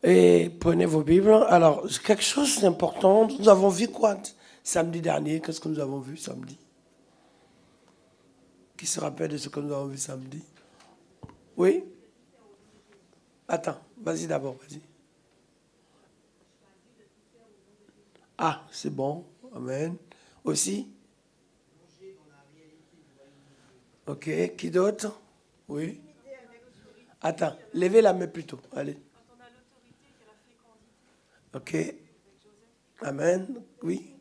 Et prenez vos Bibles. Alors, quelque chose d'important. Nous avons vu quoi samedi dernier? Qu'est-ce que nous avons vu samedi? Qui se rappelle de ce que nous avons vu samedi? Oui? Attends, vas-y d'abord, vas-y. Ah, c'est bon. Amen. Aussi? Ok. Qui d'autre? Oui. Attends, levez la main plutôt. Allez. Ok. Amen. Oui.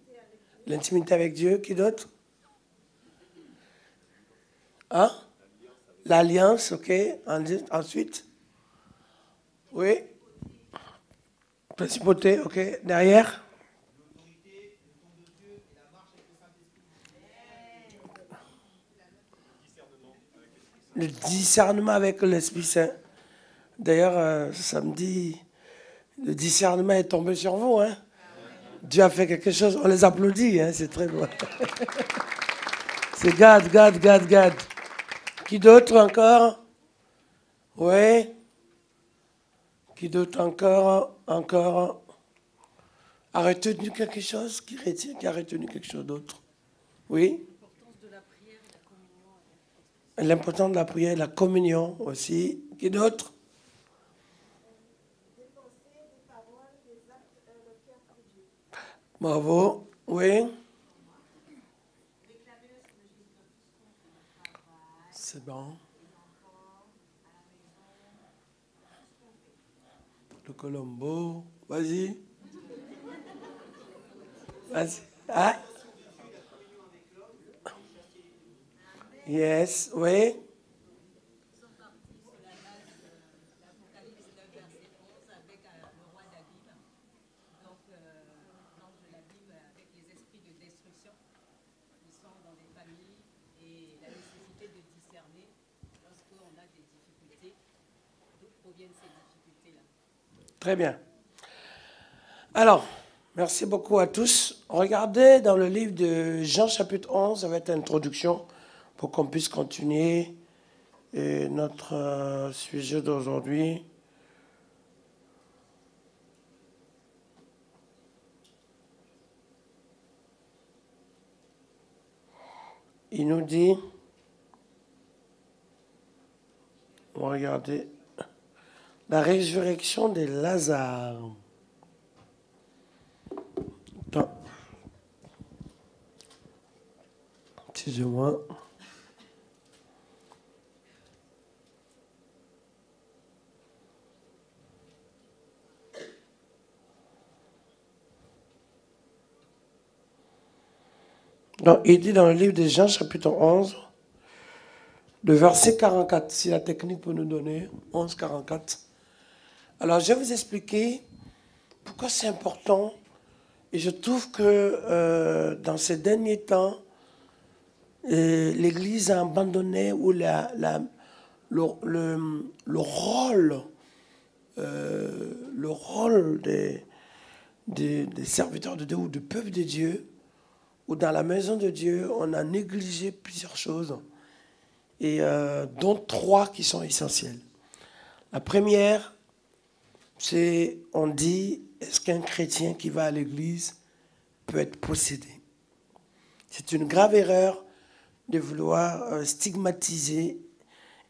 L'intimité avec Dieu. Qui d'autre? Hein? L'alliance, ok. Ensuite? Oui. Principauté, ok. Derrière? Le discernement avec l'Esprit Saint. D'ailleurs, samedi, le discernement est tombé sur vous. Hein? Dieu a fait quelque chose. On les applaudit. Hein? C'est très beau. C'est God. Qui d'autre encore? Oui. Qui d'autre encore? Encore. A retenu quelque chose? Qui a retenu quelque chose d'autre? Oui. L'importance de la prière et la communion aussi. Qui d'autre? Bravo. Oui. C'est bon. Le Colombo. Vas-y. Vas-y. Ah. Yes. Oui. Très bien. Alors, merci beaucoup à tous. Regardez dans le livre de Jean chapitre 11, avec l'introduction, pour qu'on puisse continuer notre sujet d'aujourd'hui. Il nous dit, regardez, la résurrection de Lazare. Attends. Excusez-moi. Donc, il dit dans le livre de Jean, chapitre 11, le verset 44, si la technique peut nous donner, 11, 44. Alors, je vais vous expliquer pourquoi c'est important. Et je trouve que dans ces derniers temps, l'Église a abandonné ou le rôle des serviteurs de Dieu ou du peuple de Dieu, ou dans la maison de Dieu, on a négligé plusieurs choses, et dont trois qui sont essentielles. La première, c'est, on dit, est-ce qu'un chrétien qui va à l'église peut être possédé? C'est une grave erreur de vouloir stigmatiser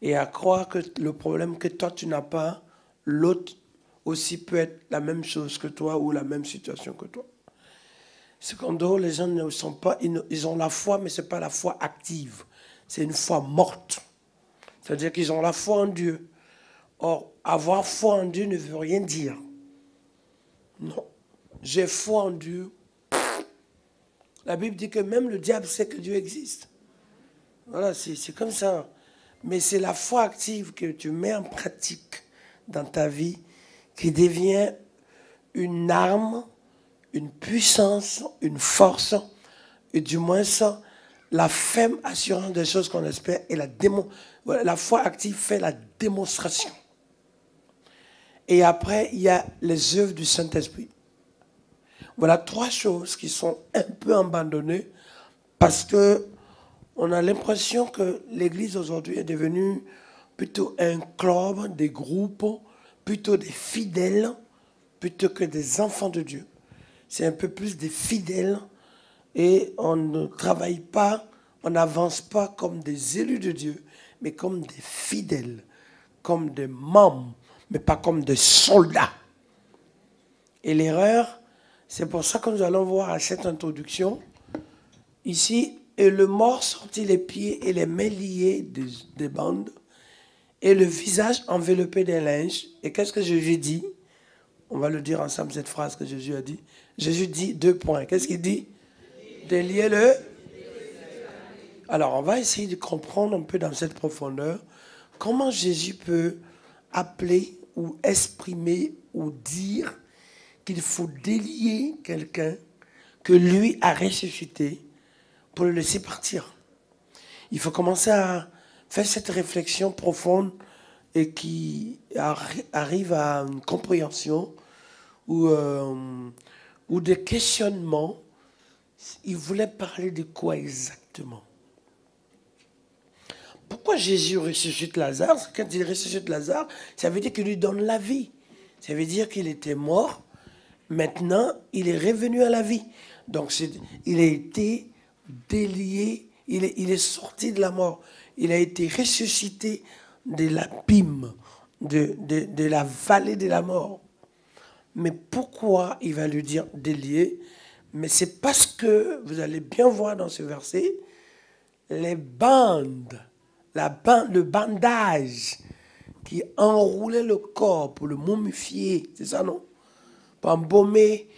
et à croire que le problème que toi tu n'as pas, l'autre aussi peut être la même chose que toi ou la même situation que toi. Secondo, les gens ne sont pas, ils ont la foi, mais ce n'est pas la foi active. C'est une foi morte. C'est-à-dire qu'ils ont la foi en Dieu. Or, avoir foi en Dieu ne veut rien dire. Non. J'ai foi en Dieu. La Bible dit que même le diable sait que Dieu existe. Voilà, c'est comme ça. Mais c'est la foi active que tu mets en pratique dans ta vie qui devient une arme, une puissance, une force, et du moins ça, la ferme assurance des choses qu'on espère et la foi active fait la démonstration. Et après, il y a les œuvres du Saint-Esprit. Voilà trois choses qui sont un peu abandonnées parce que on a l'impression que l'Église aujourd'hui est devenue plutôt un club, des groupes, plutôt des fidèles, plutôt que des enfants de Dieu. C'est un peu plus des fidèles et on ne travaille pas, on n'avance pas comme des élus de Dieu, mais comme des fidèles, comme des membres, mais pas comme des soldats. Et l'erreur, c'est pour ça que nous allons voir à cette introduction, ici, et le mort sortit les pieds et les mains liés des bandes, et le visage enveloppé d'un linge. Et qu'est-ce que Jésus dit? On va le dire ensemble, cette phrase que Jésus a dit. Jésus dit 2 points. Qu'est-ce qu'il dit? Délier le... Alors, on va essayer de comprendre un peu dans cette profondeur comment Jésus peut appeler ou exprimer ou dire qu'il faut délier quelqu'un que lui a ressuscité pour le laisser partir. Il faut commencer à faire cette réflexion profonde et qui arrive à une compréhension ou des questionnements. Il voulait parler de quoi exactement? Pourquoi Jésus ressuscite Lazare? Quand il ressuscite Lazare, ça veut dire qu'il lui donne la vie. Ça veut dire qu'il était mort. Maintenant, il est revenu à la vie. Donc, il a été délié. Il est sorti de la mort. Il a été ressuscité de l'abîme, de la vallée de la mort. Mais pourquoi il va lui dire délié? Mais c'est parce que, vous allez bien voir dans ce verset, les bandes, le bandage qui enroulait le corps pour le momifier, c'est ça, non? Pour embaumer,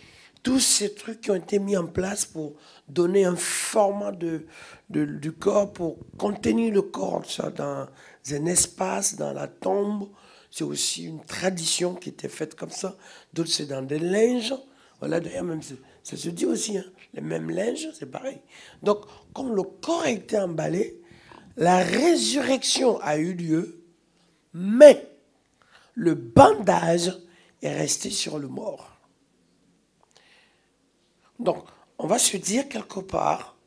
tous ces trucs qui ont été mis en place pour donner un format du corps, pour contenir le corps dans un espace, dans la tombe. C'est aussi une tradition qui était faite comme ça. D'autres, c'est dans des linges. Voilà, d'ailleurs, même ça se dit aussi, hein, les mêmes linges, c'est pareil. Donc, comme le corps a été emballé, la résurrection a eu lieu, mais le bandage est resté sur le mort. Donc, on va se dire quelque part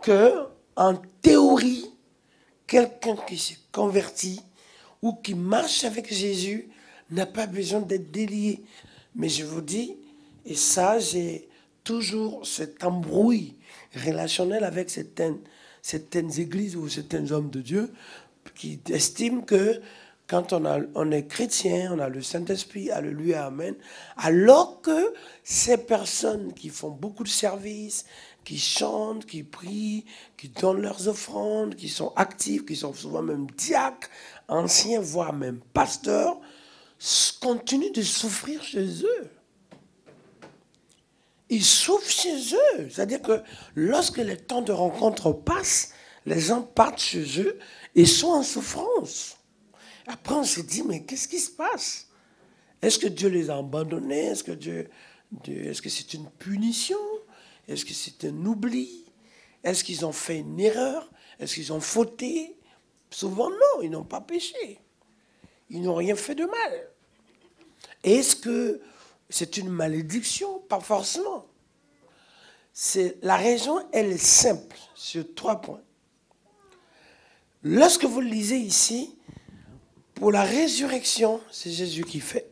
que, en théorie, quelqu'un qui s'est converti ou qui marche avec Jésus n'a pas besoin d'être délié. Mais je vous dis, et ça, j'ai toujours cet embrouille relationnel avec certaines églises ou certains hommes de Dieu qui estiment que quand on est chrétien, on a le Saint-Esprit, alléluia, amen, alors que ces personnes qui font beaucoup de services, qui chantent, qui prient, qui donnent leurs offrandes, qui sont actifs, qui sont souvent même diacres, anciens, voire même pasteurs, continuent de souffrir chez eux. Ils souffrent chez eux. C'est-à-dire que lorsque les temps de rencontre passent, les gens partent chez eux et sont en souffrance. Après, on se dit, mais qu'est-ce qui se passe? Est-ce que Dieu les a abandonnés? Est-ce que c'est une punition? Est-ce que c'est un oubli? Est-ce qu'ils ont fait une erreur? Est-ce qu'ils ont fauté? Souvent, non, ils n'ont pas péché. Ils n'ont rien fait de mal. Est-ce que c'est une malédiction? Pas forcément. La raison, elle est simple, sur 3 points. Lorsque vous le lisez ici, pour la résurrection, c'est Jésus qui fait.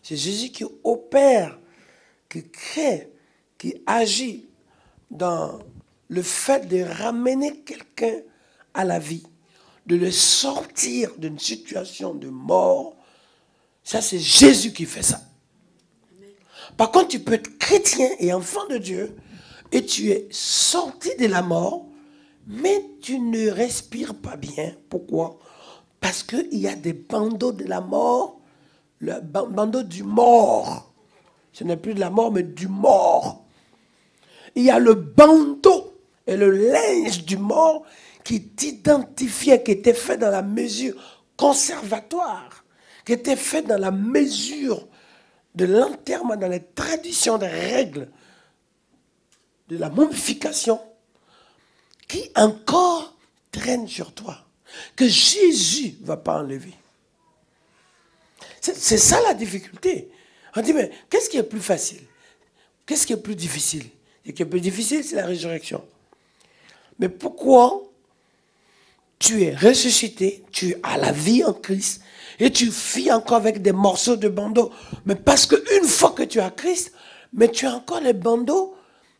C'est Jésus qui opère, qui crée, qui agit dans le fait de ramener quelqu'un à la vie, de le sortir d'une situation de mort. Ça, c'est Jésus qui fait ça. Par contre, tu peux être chrétien et enfant de Dieu et tu es sorti de la mort, mais tu ne respires pas bien. Pourquoi? Parce qu'il y a des bandeaux de la mort, le bandeau du mort. Ce n'est plus de la mort, mais du mort. Il y a le bandeau et le linge du mort qui t'identifiait, qui était fait dans la mesure conservatoire, qui était fait dans la mesure de l'enterrement, dans les traditions, des règles de la momification, qui encore traîne sur toi, que Jésus ne va pas enlever. C'est ça la difficulté. On dit, mais qu'est-ce qui est plus facile? Qu'est-ce qui est plus difficile? Ce qui est plus difficile, c'est la résurrection. Mais pourquoi tu es ressuscité, tu as la vie en Christ, et tu vis encore avec des morceaux de bandeau. Mais parce qu'une fois que tu as Christ, mais tu as encore les bandeaux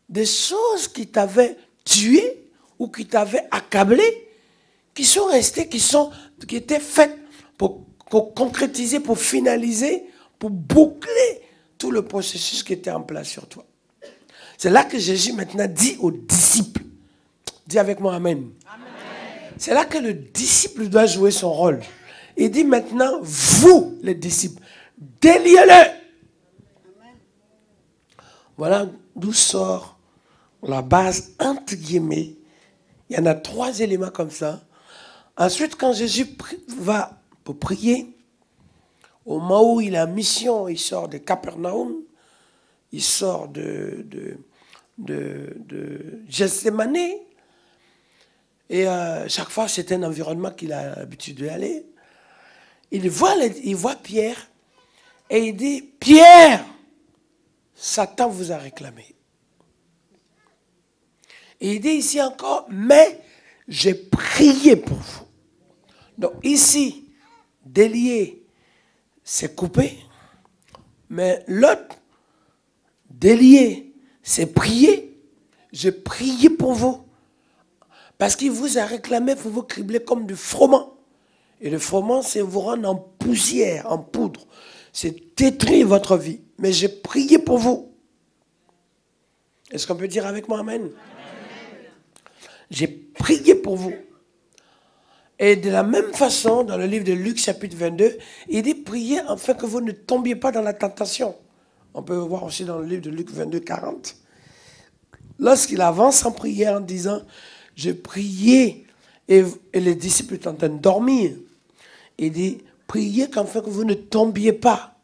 des choses qui t'avaient tué ou qui t'avaient accablé, qui sont restées, qui étaient faites pour concrétiser, pour finaliser, pour boucler tout le processus qui était en place sur toi. C'est là que Jésus maintenant dit aux disciples, dis avec moi Amen. Amen. C'est là que le disciple doit jouer son rôle. Il dit maintenant, vous les disciples, déliez-le. Voilà d'où sort la base entre guillemets. Il y en a 3 éléments comme ça. Ensuite, quand Jésus va pour prier, au moment où il a mission, il sort de Capernaum, il sort de Gethsémane, et chaque fois c'est un environnement qu'il a l'habitude d'aller. Il voit Pierre et il dit, Pierre, Satan vous a réclamé. Et il dit ici encore, mais j'ai prié pour vous. Donc ici, délié, c'est coupé, mais l'autre, délié, c'est prier. J'ai prié pour vous. Parce qu'il vous a réclamé pour vous cribler comme du froment. Et le froment, c'est vous rendre en poussière, en poudre. C'est détruire votre vie. Mais j'ai prié pour vous. Est-ce qu'on peut dire avec moi Amen? J'ai prié pour vous. Et de la même façon, dans le livre de Luc, chapitre 22, il dit priez afin que vous ne tombiez pas dans la tentation. On peut voir aussi dans le livre de Luc 22, 40. Lorsqu'il avance en prière en disant, j'ai prié, et les disciples étaient en train de dormir, il dit, priez afin que vous ne tombiez pas.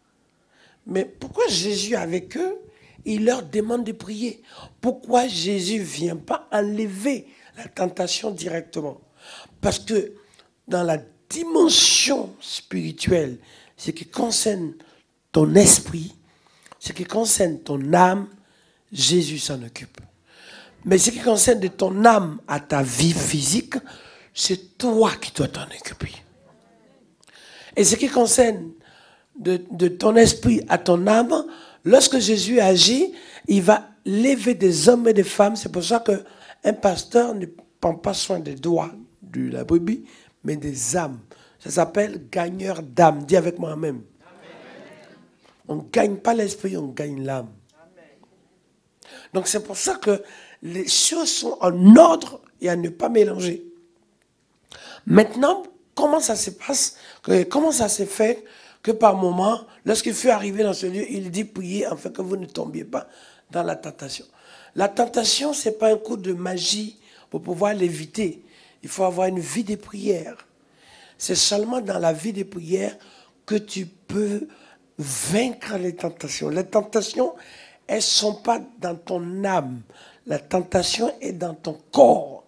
Mais pourquoi Jésus avec eux, il leur demande de prier? Pourquoi Jésus ne vient pas enlever la tentation directement? Parce que dans la dimension spirituelle, ce qui concerne ton esprit, ce qui concerne ton âme, Jésus s'en occupe. Mais ce qui concerne de ton âme à ta vie physique, c'est toi qui dois t'en occuper. Et ce qui concerne de ton esprit à ton âme, lorsque Jésus agit, il va lever des hommes et des femmes. C'est pour ça qu'un pasteur ne prend pas soin des doigts de la brebis, mais des âmes. Ça s'appelle gagneur d'âme. Dis avec moi même. On ne gagne pas l'esprit, on gagne l'âme. Donc c'est pour ça que les choses sont en ordre et à ne pas mélanger. Maintenant, comment ça se passe? Comment ça s'est fait que par moment, lorsqu'il fut arrivé dans ce lieu, il dit priez afin que vous ne tombiez pas dans la tentation. La tentation, ce n'est pas un coup de magie pour pouvoir l'éviter. Il faut avoir une vie de prière. C'est seulement dans la vie de prière que tu peux vaincre les tentations. Les tentations, elles ne sont pas dans ton âme. La tentation est dans ton corps.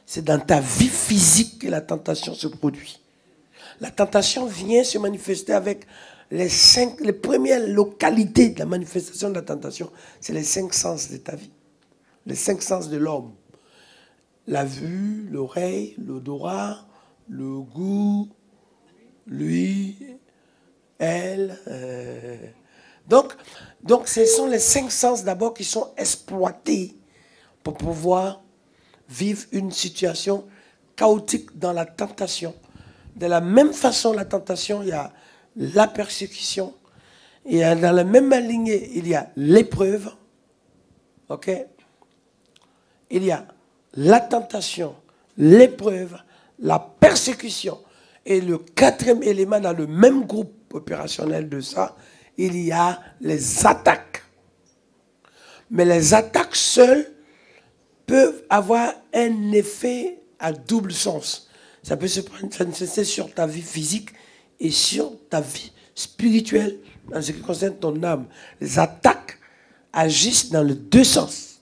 C'est dans ta vie physique que la tentation se produit. La tentation vient se manifester avec les premières localités de la manifestation de la tentation. C'est les 5 sens de ta vie. Les 5 sens de l'homme. La vue, l'oreille, l'odorat, le goût, lui, elle. Donc, ce sont les 5 sens d'abord qui sont exploités pour pouvoir vivre une situation chaotique dans la tentation. De la même façon, la tentation, il y a la persécution. Et dans la même lignée, il y a l'épreuve. OK? Il y a la tentation, l'épreuve, la persécution. Et le 4e élément dans le même groupe opérationnel de ça, il y a les attaques. Mais les attaques seules peuvent avoir un effet à double sens. Ça peut se manifester sur ta vie physique et sur ta vie spirituelle en ce qui concerne ton âme. Les attaques agissent dans les 2 sens,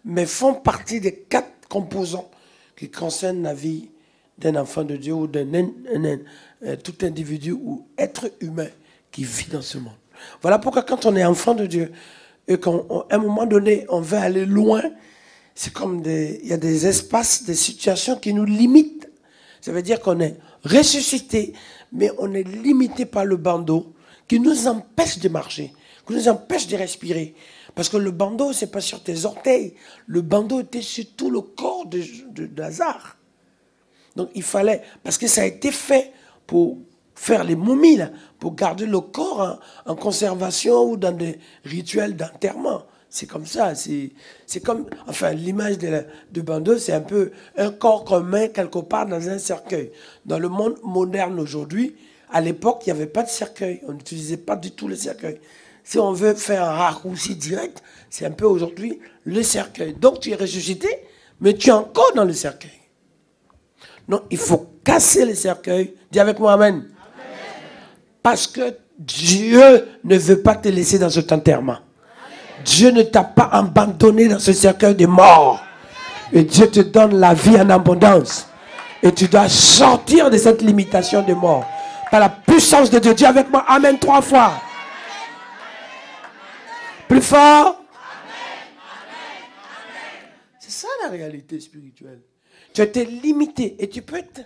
mais font partie des 4 composants qui concernent la vie d'un enfant de Dieu ou d'un tout individu ou être humain qui vit dans ce monde. Voilà pourquoi quand on est enfant de Dieu et qu'à un moment donné on veut aller loin, c'est comme il y a des espaces, des situations qui nous limitent. Ça veut dire qu'on est ressuscité, mais on est limité par le bandeau qui nous empêche de marcher, qui nous empêche de respirer. Parce que le bandeau, ce n'est pas sur tes orteils. Le bandeau était sur tout le corps de Lazare. Donc il fallait, parce que ça a été fait pour faire les momies, là, pour garder le corps en conservation ou dans des rituels d'enterrement. C'est comme ça. C'est comme, enfin, l'image de bandeau, c'est un peu un corps commun quelque part dans un cercueil. Dans le monde moderne aujourd'hui, à l'époque, il n'y avait pas de cercueil. On n'utilisait pas du tout le cercueil. Si on veut faire un raccourci direct, c'est un peu aujourd'hui le cercueil. Donc tu es ressuscité, mais tu es encore dans le cercueil. Non, il faut casser le cercueil. Dis avec moi Amen. Amen. Parce que Dieu ne veut pas te laisser dans cet enterrement. Amen. Dieu ne t'a pas abandonné dans ce cercueil de mort. Et Dieu te donne la vie en abondance. Et tu dois sortir de cette limitation de mort. Par la puissance de Dieu. Dis avec moi Amen 3 fois. Plus fort. C'est ça la réalité spirituelle. Tu as été limité et tu peux être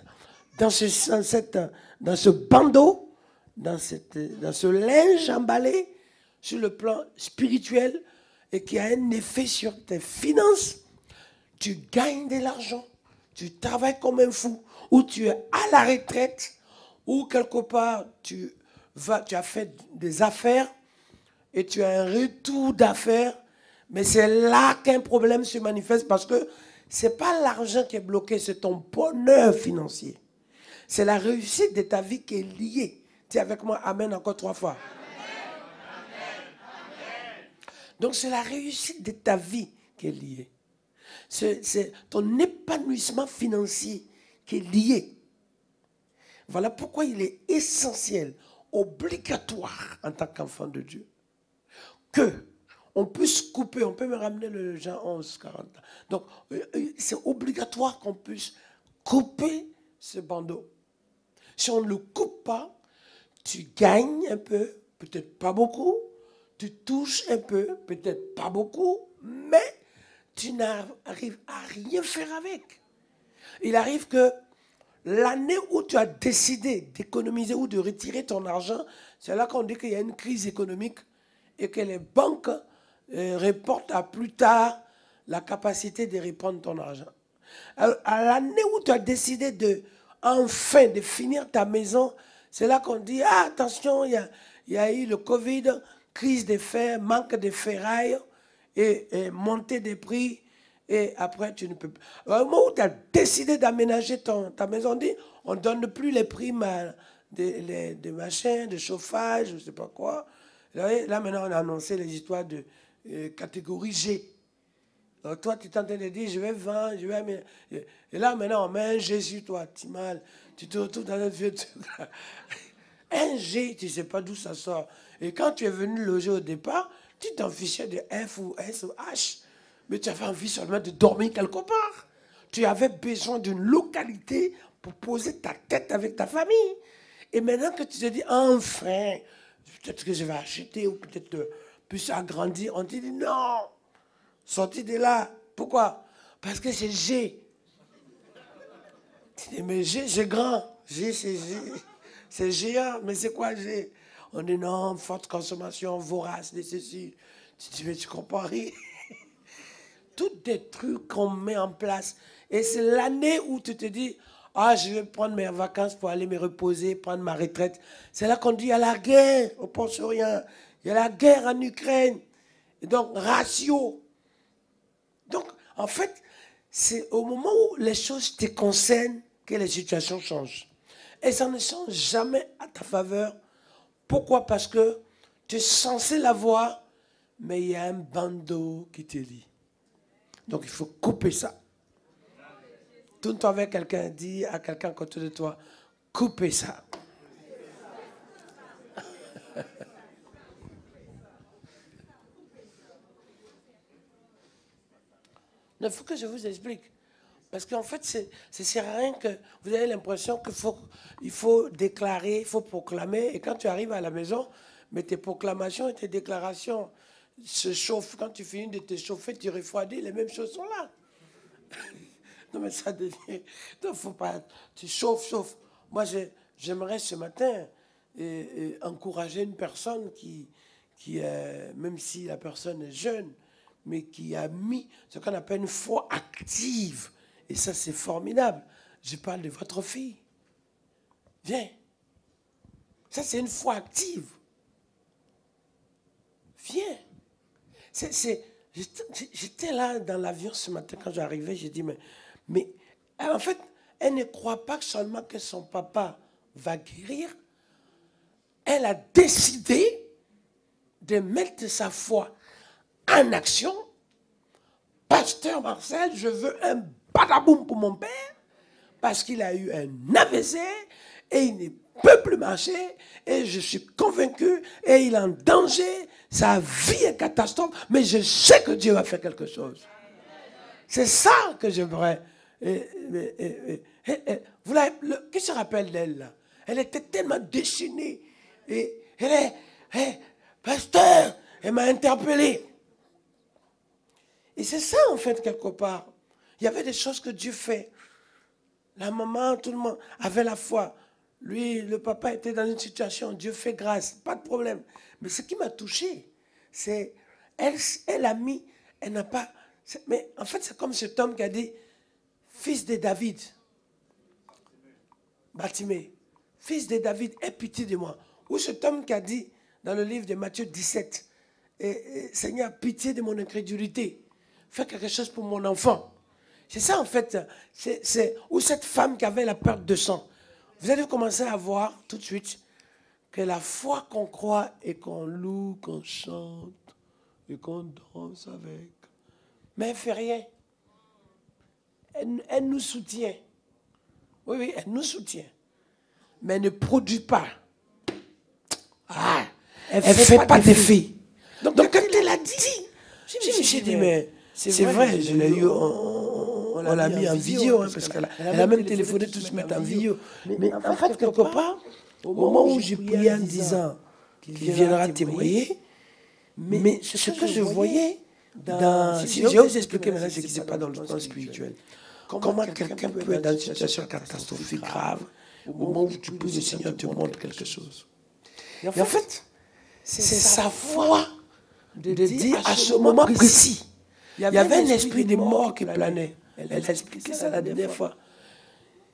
dans ce bandeau, dans ce linge emballé sur le plan spirituel et qui a un effet sur tes finances. Tu gagnes de l'argent, tu travailles comme un fou, ou tu es à la retraite, ou quelque part tu as fait des affaires et tu as un retour d'affaires, mais c'est là qu'un problème se manifeste parce que ce n'est pas l'argent qui est bloqué, c'est ton bonheur financier. C'est la réussite de ta vie qui est liée. Dis avec moi, Amen, encore 3 fois. Amen. Donc c'est la réussite de ta vie qui est liée. C'est ton épanouissement financier qui est lié. Voilà pourquoi il est essentiel, obligatoire en tant qu'enfant de Dieu, que on puisse couper, on peut me ramener le Jean 11, 40. Donc, c'est obligatoire qu'on puisse couper ce bandeau. Si on ne le coupe pas, tu gagnes un peu, peut-être pas beaucoup, tu touches un peu, peut-être pas beaucoup, mais tu n'arrives à rien faire avec. Il arrive que l'année où tu as décidé d'économiser ou de retirer ton argent, c'est là qu'on dit qu'il y a une crise économique et que les banques reportent à plus tard la capacité de répondre ton argent. À l'année où tu as décidé de finir ta maison, c'est là qu'on dit, ah, attention, il y a eu le Covid, crise des fer, manque de ferraille et montée des prix. Et après, tu ne peux plus. Au moment où tu as décidé d'aménager ta maison, on ne donne plus les primes des machins, de chauffage, je ne sais pas quoi. Là, maintenant, on a annoncé les histoires de catégorie G. Donc, toi, tu es en train de dire, je vais vendre, je vais... Et là, maintenant, on met un G sur toi, tu mal. Tu te retrouves dans un vieux truc. Un G, tu ne sais pas d'où ça sort. Et quand tu es venu loger au départ, tu t'en fichais de F ou S ou H. Mais tu avais envie seulement de dormir quelque part. Tu avais besoin d'une localité pour poser ta tête avec ta famille. Et maintenant que tu te dis, enfin, peut-être que je vais acheter ou peut-être plus agrandir, on te dit non, sortis de là. Pourquoi? Parce que c'est G. Tu dis, mais G, c'est grand. G, c'est G. C'est géant, mais c'est quoi G? On dit non, forte consommation, vorace de ceci. Tu dis, mais tu comprends rien. Tous des trucs qu'on met en place. Et c'est l'année où tu te dis, ah, je vais prendre mes vacances pour aller me reposer, prendre ma retraite. C'est là qu'on dit, il y a la guerre au Proche-Orient. Il y a la guerre en Ukraine. Et donc, ratio. Donc, en fait, c'est au moment où les choses te concernent que les situations changent. Et ça ne change jamais à ta faveur. Pourquoi? Parce que tu es censé l'avoir, mais il y a un bandeau qui te lie. Donc il faut couper ça. Tourne-toi avec quelqu'un, dis à quelqu'un à côté de toi, coupez ça. Il faut que je vous explique. Parce qu'en fait, c'est sert à rien que vous avez l'impression qu'il faut déclarer, il faut proclamer. Et quand tu arrives à la maison, mais tes proclamations et tes déclarations se chauffent. Quand tu finis de te chauffer, tu refroidis, les mêmes choses sont là. Non, mais ça devient... Non, faut pas... Tu chauffes. Moi, j'aimerais ce matin encourager une personne qui même si la personne est jeune, mais qui a mis ce qu'on appelle une foi active. Et ça, c'est formidable. Je parle de votre fille. Viens. Ça, c'est une foi active. Viens. J'étais là dans l'avion ce matin quand j'arrivais, j'ai dit, mais en fait, elle ne croit pas seulement que son papa va guérir. Elle a décidé de mettre sa foi en action. Pasteur Marcel, je veux un badaboum pour mon père parce qu'il a eu un AVC et il ne peut plus marcher et je suis convaincu et il est en danger. Sa vie est catastrophe, mais je sais que Dieu va faire quelque chose. C'est ça que j'aimerais. Qui se rappelle d'elle là? Elle était tellement déchaînée et elle est... Pasteur, elle m'a interpellé. Et c'est ça, en fait, quelque part. Il y avait des choses que Dieu fait. La maman, tout le monde avait la foi. Lui, le papa était dans une situation, Dieu fait grâce, pas de problème. Mais ce qui m'a touché, c'est, elle a mis, elle n'a pas... Mais en fait, c'est comme cet homme qui a dit, fils de David, Bartimée, fils de David, aie pitié de moi. Ou cet homme qui a dit, dans le livre de Matthieu 17, Seigneur, pitié de mon incrédulité. Fais quelque chose pour mon enfant. C'est ça, en fait. Ou cette femme qui avait la perte de sang. Vous allez commencer à voir tout de suite que la foi qu'on croit et qu'on loue, qu'on chante et qu'on danse avec, mais elle ne fait rien. Elle nous soutient. Oui, elle nous soutient. Mais elle ne produit pas. Elle ne fait pas d'effet. Donc quand elle a dit, j'ai dit, mais c'est vrai, je l'ai eu, on l'a mis en vidéo, parce qu'elle a même téléphoné tout se mettre en vidéo. Mais en fait, quelque part, au moment où j'ai prié en disant qu'il viendra témoigner, mais ce que je voyais, si je vais vous expliquer maintenant ce qui se passe dans le plan spirituel, comment quelqu'un peut être dans une situation catastrophique grave, au moment où tu pries, le Seigneur te montre quelque chose. Et en fait, c'est sa foi de dire à ce moment précis. Il y avait un esprit de mort qui planait. Elle a expliqué ça la dernière fois.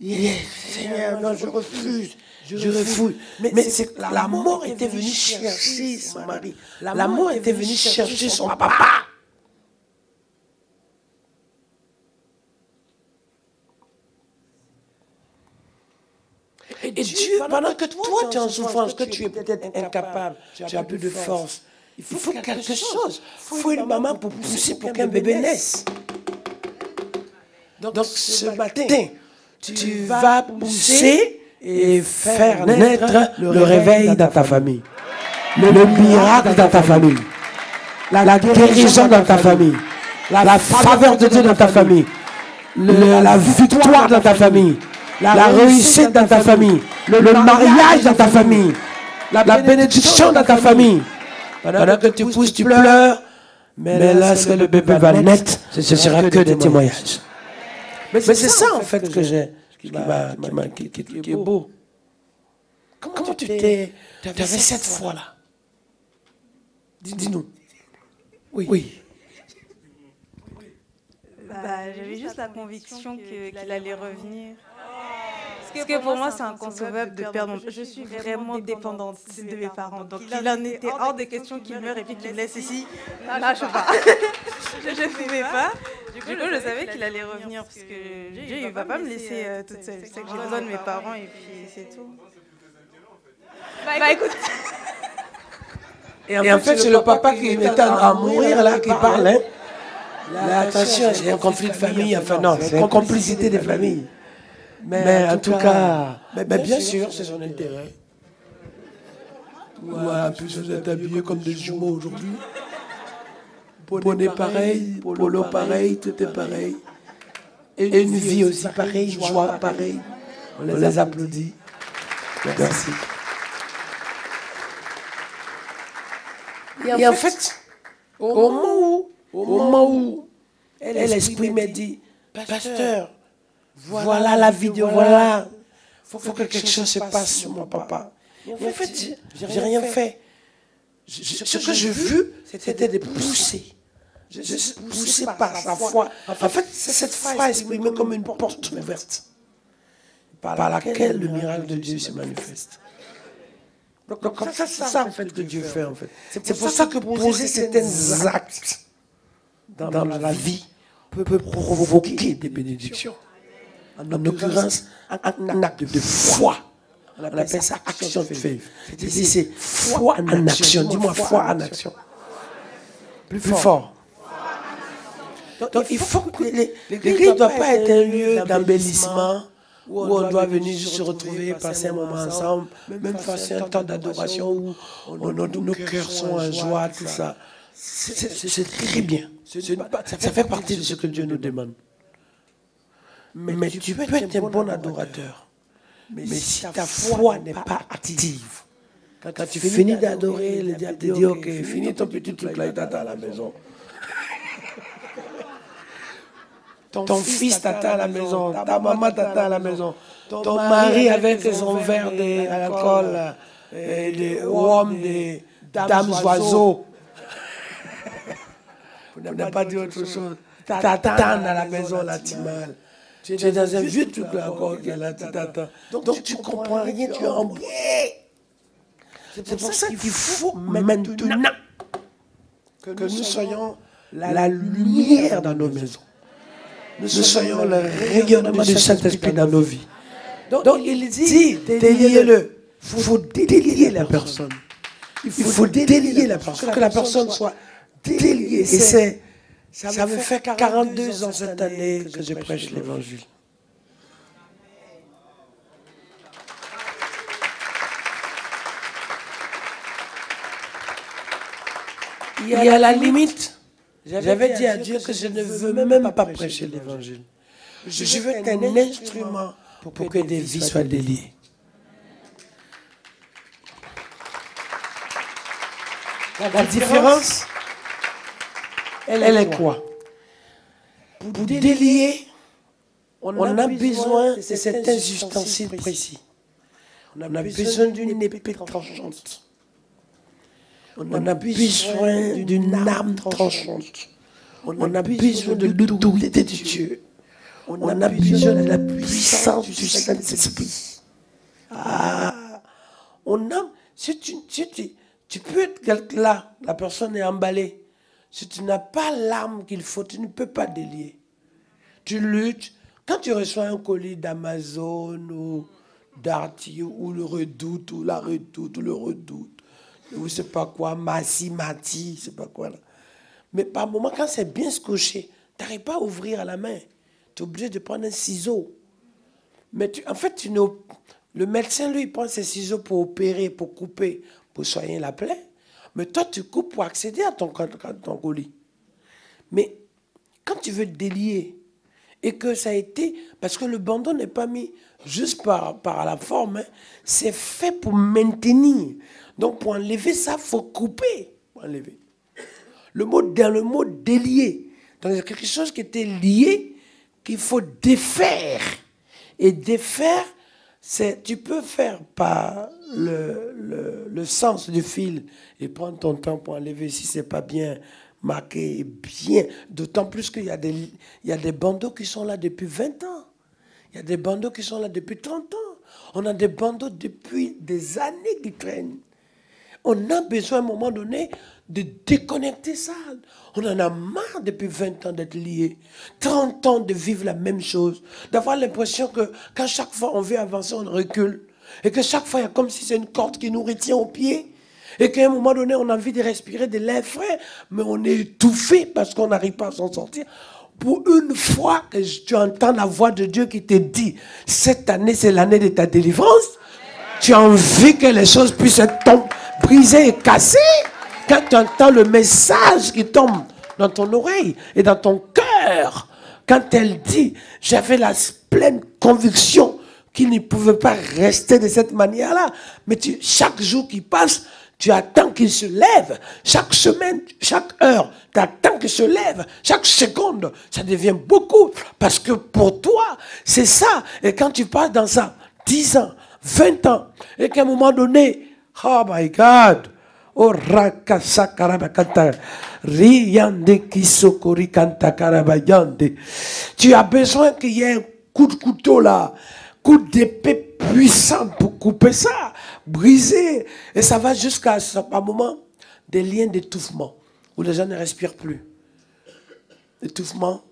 Seigneur, non, je refuse. Je refuse. Mais c'est la mort était venue chercher son mari. La mort était venue chercher son papa. Et Dieu, pendant que toi tu es en souffrance, que tu es peut-être incapable, tu as plus de force, il faut quelque chose. Il faut une maman pour pousser pour qu'un bébé naisse. Donc ce matin, tu vas pousser et faire naître le réveil dans ta famille. Le miracle dans ta famille. La guérison dans ta famille. La faveur de Dieu dans ta famille. La victoire dans ta famille. La réussite dans ta famille, le mariage dans ta famille, la bénédiction dans ta famille. Pendant que tu pousses, tu pleures, mais lorsque le bébé va naître, ce sera que des témoignages. Mais c'est ça en fait que j'ai, qui est beau. Comment tu avais cette foi-là? Dis-nous. Oui. J'avais juste la conviction qu'il allait revenir. Parce que pour moi, c'est inconcevable de perdre mon... Je suis vraiment dépendante de mes parents. Donc il en était hors de question qu'ils meurent et puis qu'ils me laissent ici. Là, je ne peux pas. Je ne pouvais pas. Du coup, je savais qu'il allait revenir parce que Dieu, il ne va pas me laisser toute seule. C'est que j'ai besoin de mes parents et puis c'est tout. Bah écoute. Et en fait, c'est le papa qui est à mourir là, qui parle. Hein. Là, attention, c'est un conflit de famille. Enfin non, c'est une complicité des familles. Mais en tout cas, bien sûr, c'est son intérêt. En plus, vous êtes habillés comme des jumeaux aujourd'hui. Bonnet pareil, polo pareil, tout est pareil. Et une vie aussi pareille, joie pareille. On les applaudit. Merci. Et en fait, au moment où elle l'esprit m'a dit, pasteur, voilà la vidéo, voilà. Il faut que quelque chose se passe sur mon papa. Et en fait, j'ai rien fait. Ce que j'ai vu, c'était des poussées. Je suis poussé par sa foi. En fait, cette foi exprimée comme une porte ouverte par laquelle le miracle de Dieu se manifeste. Donc comme ça, c'est ça en fait que Dieu fait en fait. C'est pour ça que poser certains actes dans la vie peut provoquer des bénédictions. En l'occurrence, un acte de foi. On appelle ça action de faith. C'est foi en action. Dis-moi foi en action. Plus fort. Donc il faut que l'église ne doit pas être un lieu d'embellissement où on doit venir se retrouver, passer un moment ensemble, même passer un temps d'adoration où nos cœurs sont en joie, tout ça. C'est très bien. Ça fait partie de ce que Dieu nous demande. Mais tu peux être un bon adorateur. Mais si ta foi n'est pas active, quand tu finis d'adorer, le diable te dit, ok, finis ton petit truc là, il t'attend à la maison. Ton fils t'attend à la maison, ta maman t'attend à la maison, ton mari avec son verre d'alcool, des hommes, des dames oiseaux. Vous n'avez pas dit autre chose. T'attends à la maison, là, tu mal. Tu es dans un vieux truc là encore, là, tu t'attends. Donc tu ne comprends rien, tu es embrouillé. C'est pour ça qu'il faut maintenant que nous soyons la lumière dans nos maisons. Nous soyons le rayonnement du Saint-Esprit dans nos vies. Donc il dit, déliez-le. Il faut délier la personne. Il faut délier la personne. Que la personne soit déliée. Et ça me fait 42 ans cette année que je prêche l'évangile. Il y a la limite. J'avais dit à Dieu que je ne veux même pas prêcher l'évangile. Je veux être un instrument pour que des vies soient déliées. La différence, elle est quoi? Pour délier, on a besoin de certains ustensiles précis. On a besoin d'une épée tranchante. On a besoin d'une âme tranchante. On a besoin de l'autorité de Dieu. On a besoin de la puissance du Saint-Esprit. Tu peux être là, la personne est emballée. Si tu n'as pas l'âme qu'il faut, tu ne peux pas délier. Tu luttes. Quand tu reçois un colis d'Amazon ou d'Arty ou le Redoute ou la Redoute ou le Redoute, ou je ne sais pas quoi, Mati, je ne sais pas quoi là. Mais par moment, quand c'est bien scotché, tu n'arrives pas à ouvrir à la main. Tu es obligé de prendre un ciseau. Mais en fait, le médecin, lui, il prend ses ciseaux pour opérer, pour couper, pour soigner la plaie. Mais toi, tu coupes pour accéder à ton colis. Mais quand tu veux délier, et que ça a été, parce que le bandeau n'est pas mis juste par la forme, hein, c'est fait pour maintenir. Donc pour enlever ça, il faut couper. Pour enlever. Dans le mot délier, donc il y a quelque chose qui était lié, qu'il faut défaire. Et défaire, tu peux faire par le sens du fil et prendre ton temps pour enlever si ce n'est pas bien marqué, bien. D'autant plus qu'il y a des bandeaux qui sont là depuis 20 ans. Il y a des bandeaux qui sont là depuis 30 ans. On a des bandeaux depuis des années qui traînent. On a besoin à un moment donné de déconnecter ça. On en a marre depuis 20 ans d'être liés. 30 ans de vivre la même chose. D'avoir l'impression que quand chaque fois on veut avancer, on recule. Et que chaque fois, il y a comme si c'est une corde qui nous retient au pied. Et qu'à un moment donné, on a envie de respirer de l'air frais, mais on est étouffé parce qu'on n'arrive pas à s'en sortir. Pour une fois que tu entends la voix de Dieu qui te dit, cette année, c'est l'année de ta délivrance, tu as envie que les choses puissent être brisées et cassées. Quand tu entends le message qui tombe dans ton oreille et dans ton cœur, quand elle dit, j'avais la pleine conviction qu'il ne pouvait pas rester de cette manière-là, mais chaque jour qui passe, Tu attends qu'il se lève. Chaque semaine, chaque heure, tu attends qu'il se lève. Chaque seconde, ça devient beaucoup. Parce que pour toi, c'est ça. Et quand tu passes dans ça, 10 ans, 20 ans, et qu'à un moment donné, oh my God, oh rakasa karabakanta, riyande kisokori kanta karabayande. Tu as besoin qu'il y ait un coup de couteau là, coup d'épée puissant pour couper ça, briser. Et ça va jusqu'à un moment des liens d'étouffement, où les gens ne respirent plus. Étouffement,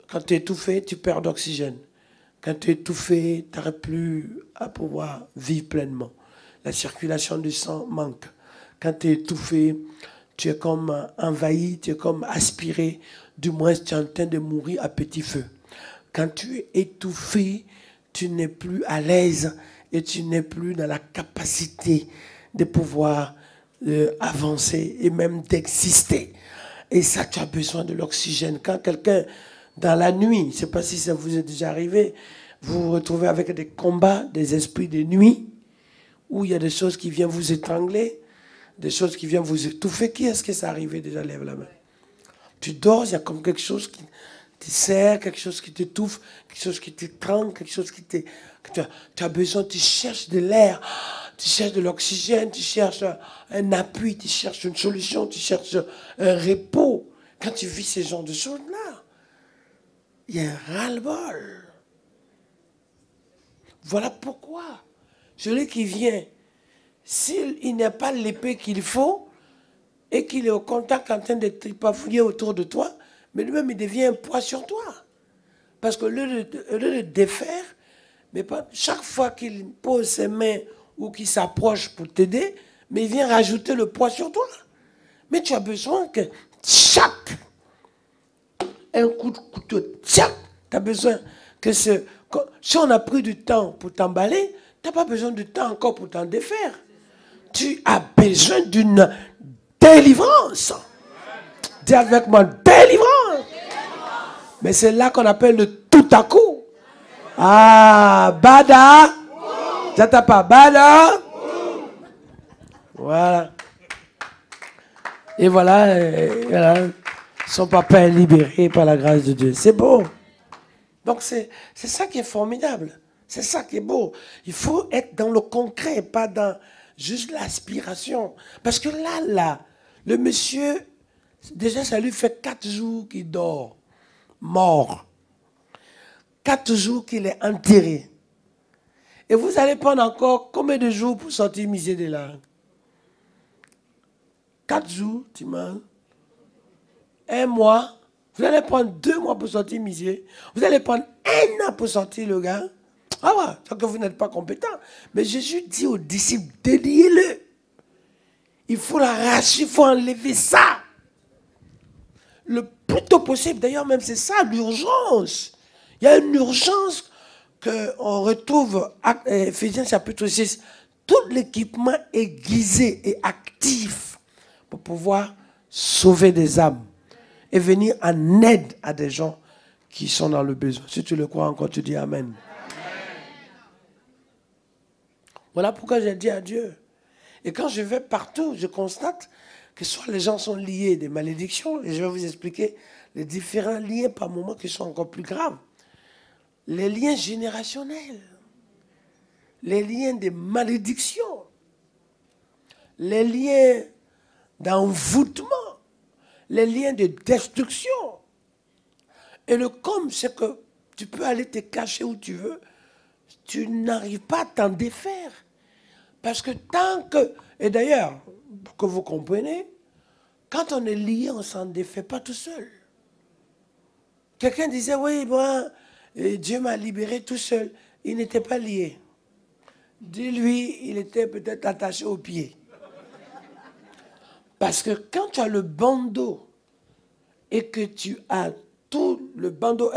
quand tu es étouffé, tu perds d'oxygène. Quand tu es étouffé, tu n'arrives plus à pouvoir vivre pleinement. La circulation du sang manque. Quand tu es étouffé, tu es comme envahi, tu es comme aspiré. Du moins, tu es en train de mourir à petit feu. Quand tu es étouffé, tu n'es plus à l'aise et tu n'es plus dans la capacité de pouvoir avancer et même d'exister. Et ça, tu as besoin de l'oxygène. Quand quelqu'un, dans la nuit, je ne sais pas si ça vous est déjà arrivé, vous vous retrouvez avec des combats, des esprits de nuit, où il y a des choses qui viennent vous étrangler, des choses qui viennent vous étouffer. Qui est-ce que ça arrivé déjà? Lève la main. Tu dors, il y a comme quelque chose qui te serre, quelque chose qui t'étouffe, quelque chose qui t'étrangle, quelque chose qui te... Tu as besoin, tu cherches de l'air, tu cherches de l'oxygène, tu cherches un appui, tu cherches une solution, tu cherches un repos. Quand tu vis ces genres de choses-là, il y a un ras-le-bol. Voilà pourquoi celui qui vient, s'il n'a pas l'épée qu'il faut, et qu'il est au contact en train de tripafouiller autour de toi, mais lui-même il devient un poids sur toi. Parce que au lieu de défaire, mais pas, chaque fois qu'il pose ses mains ou qu'il s'approche pour t'aider, mais il vient rajouter le poids sur toi. Mais tu as besoin que un coup de couteau, tu as besoin que si on a pris du temps pour t'emballer, tu n'as pas besoin de temps encore pour t'en défaire. Tu as besoin d'une délivrance. Dis avec moi, délivrance. Mais c'est là qu'on appelle le tout à coup. Ah, bada. J'attends pas, bada. Voilà. Et voilà, son papa est libéré par la grâce de Dieu. C'est beau. Donc c'est ça qui est formidable. C'est ça qui est beau. Il faut être dans le concret, pas dans juste l'aspiration. Parce que là, le monsieur, déjà ça lui fait 4 jours qu'il dort, mort. 4 jours qu'il est enterré. Et vous allez prendre encore combien de jours pour sortir misé de là? 4 jours, tu m'as. 1 mois. Vous allez prendre 2 mois pour sortir misé. Vous allez prendre 1 an pour sortir le gars. Ah ouais, c'est que vous n'êtes pas compétent. Mais Jésus dit aux disciples, déliez-le. Il faut l'arracher, il faut enlever ça. Le plus tôt possible. D'ailleurs, même c'est ça, l'urgence. Il y a une urgence qu'on retrouve à Ephésiens chapitre 6. Tout l'équipement aiguisé et actif pour pouvoir sauver des âmes et venir en aide à des gens qui sont dans le besoin. Si tu le crois encore, tu dis Amen. Voilà pourquoi j'ai dit à Dieu. Et quand je vais partout, je constate que soit les gens sont liés des malédictions, et je vais vous expliquer les différents liens par moments qui sont encore plus graves. Les liens générationnels, les liens de malédiction, les liens d'envoûtement, les liens de destruction. Et le comme, c'est que tu peux aller te cacher où tu veux, tu n'arrives pas à t'en défaire. Parce que tant que... Et d'ailleurs, pour que vous compreniez, quand on est lié, on ne s'en défait pas tout seul. Quelqu'un disait, oui, moi, Dieu m'a libéré tout seul. Il n'était pas lié. Dis-lui, il était peut-être attaché aux pieds. Parce que quand tu as le bandeau et que tu as tout le bandeau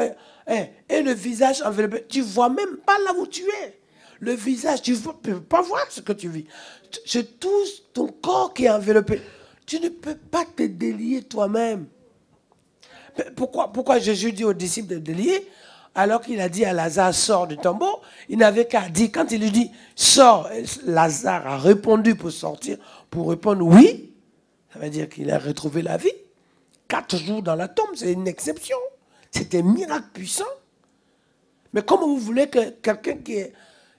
et le visage enveloppé, tu ne vois même pas là où tu es. Le visage, tu ne peux pas voir ce que tu vis. C'est tout ton corps qui est enveloppé. Tu ne peux pas te délier toi-même. Pourquoi Jésus dit aux disciples de délier, alors qu'il a dit à Lazare, sors du tombeau, il n'avait qu'à dire, quand il lui dit, sors, Lazare a répondu pour sortir, pour répondre oui, ça veut dire qu'il a retrouvé la vie. 4 jours dans la tombe, c'est une exception. C'est un miracle puissant. Mais comment vous voulez que quelqu'un qui est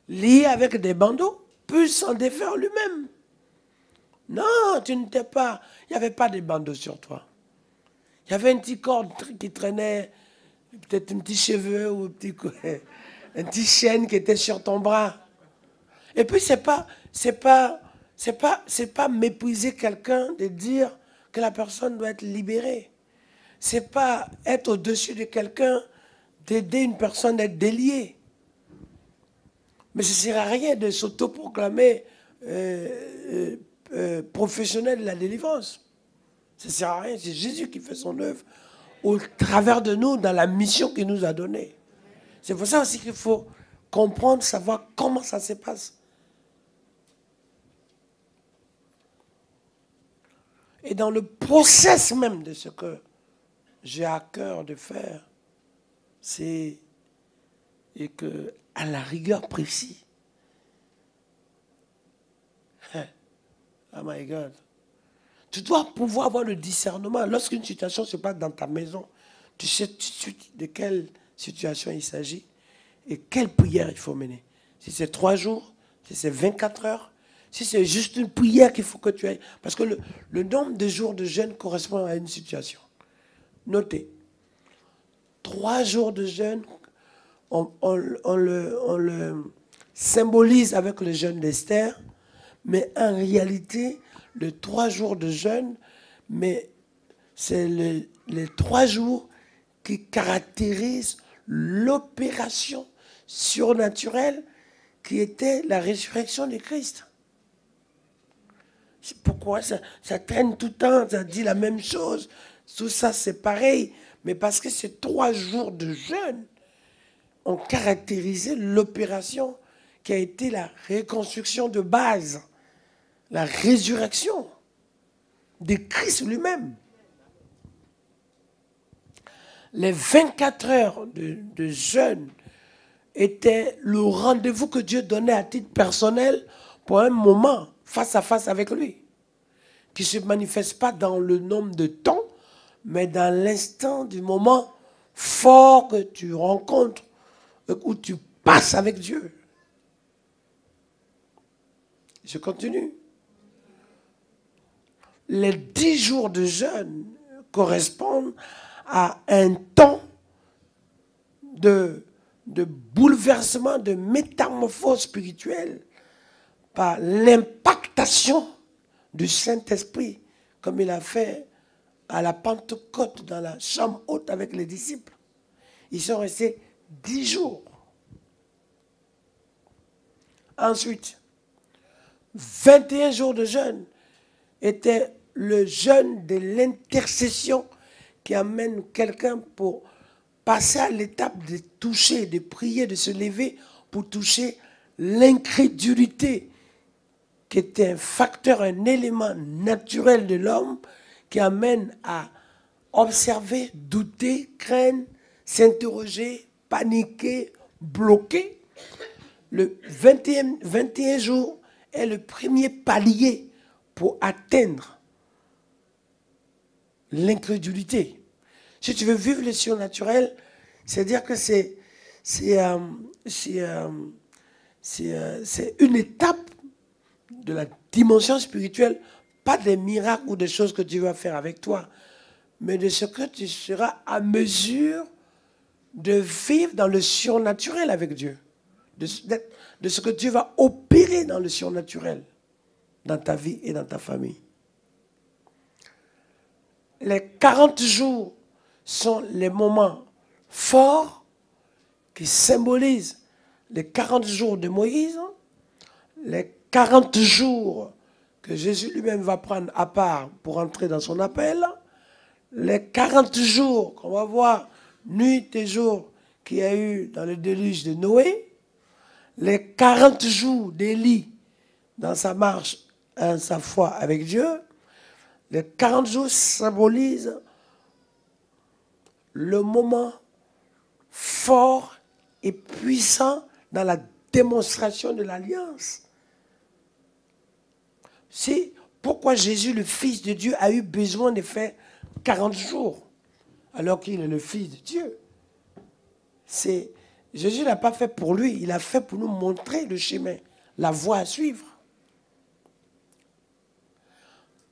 lié avec des bandeaux puisse s'en défaire lui-même? Non, tu n'étais pas... Il n'y avait pas de bandeaux sur toi. Il y avait une petite corde qui traînait, peut-être un petit cheveu ou un petit chaîne qui était sur ton bras. Et puis, c'est pas mépriser quelqu'un de dire que la personne doit être libérée. C'est pas être au-dessus de quelqu'un, d'aider une personne à être déliée. Mais ce ne sert à rien de s'autoproclamer professionnel de la délivrance. Ça ne sert à rien. C'est Jésus qui fait son œuvre au travers de nous dans la mission qu'il nous a donnée. C'est pour ça aussi qu'il faut comprendre, savoir comment ça se passe. Et dans le process même de ce que j'ai à cœur de faire, c'est que, à la rigueur précise, oh my God, tu dois pouvoir avoir le discernement. Lorsqu'une situation se passe dans ta maison, tu sais tout de suite de quelle situation il s'agit et quelle prière il faut mener. Si c'est 3 jours, si c'est 24 heures, si c'est juste une prière qu'il faut que tu ailles. Parce que le nombre de jours de jeûne correspond à une situation. Notez, 3 jours de jeûne, on le symbolise avec le jeûne d'Esther, mais en réalité, les 3 jours de jeûne, mais c'est les 3 jours qui caractérisent l'opération surnaturelle qui était la résurrection de Christ. Pourquoi ça traîne tout le temps, ça dit la même chose, tout ça c'est pareil, mais parce que ces 3 jours de jeûne ont caractérisé l'opération qui a été la reconstruction de base, la résurrection de Christ lui-même. Les 24 heures de jeûne étaient le rendez-vous que Dieu donnait à titre personnel pour un moment face à face avec lui, qui ne se manifeste pas dans le nombre de temps, mais dans l'instant du moment fort que tu rencontres, où tu passes avec Dieu. Je continue. Les 10 jours de jeûne correspondent à un temps de bouleversement, de métamorphose spirituelle par l'impactation du Saint-Esprit, comme il a fait à la Pentecôte dans la chambre haute avec les disciples. Ils sont restés 10 jours. Ensuite, 21 jours de jeûne était le jeûne de l'intercession qui amène quelqu'un pour passer à l'étape de toucher, de prier, de se lever pour toucher l'incrédulité qui était un facteur, un élément naturel de l'homme qui amène à observer, douter, craindre, s'interroger, paniquer, bloquer. Le 21 jours est le premier palier pour atteindre l'incrédulité. Si tu veux vivre le surnaturel, c'est-à-dire que c'est une étape de la dimension spirituelle, pas des miracles ou des choses que Dieu va faire avec toi, mais de ce que tu seras à mesure de vivre dans le surnaturel avec Dieu, de ce que Dieu va opérer dans le surnaturel, dans ta vie et dans ta famille. Les 40 jours sont les moments forts qui symbolisent les 40 jours de Moïse, les 40 jours que Jésus lui-même va prendre à part pour entrer dans son appel, les 40 jours qu'on va voir, nuit et jour, qu'il y a eu dans le déluge de Noé, les 40 jours d'Élie dans sa marche, sa foi avec Dieu, les 40 jours symbolisent le moment fort et puissant dans la démonstration de l'alliance. Si pourquoi Jésus, le Fils de Dieu, a eu besoin de faire 40 jours, alors qu'il est le Fils de Dieu. Jésus ne l'a pas fait pour lui, il l'a fait pour nous montrer le chemin, la voie à suivre.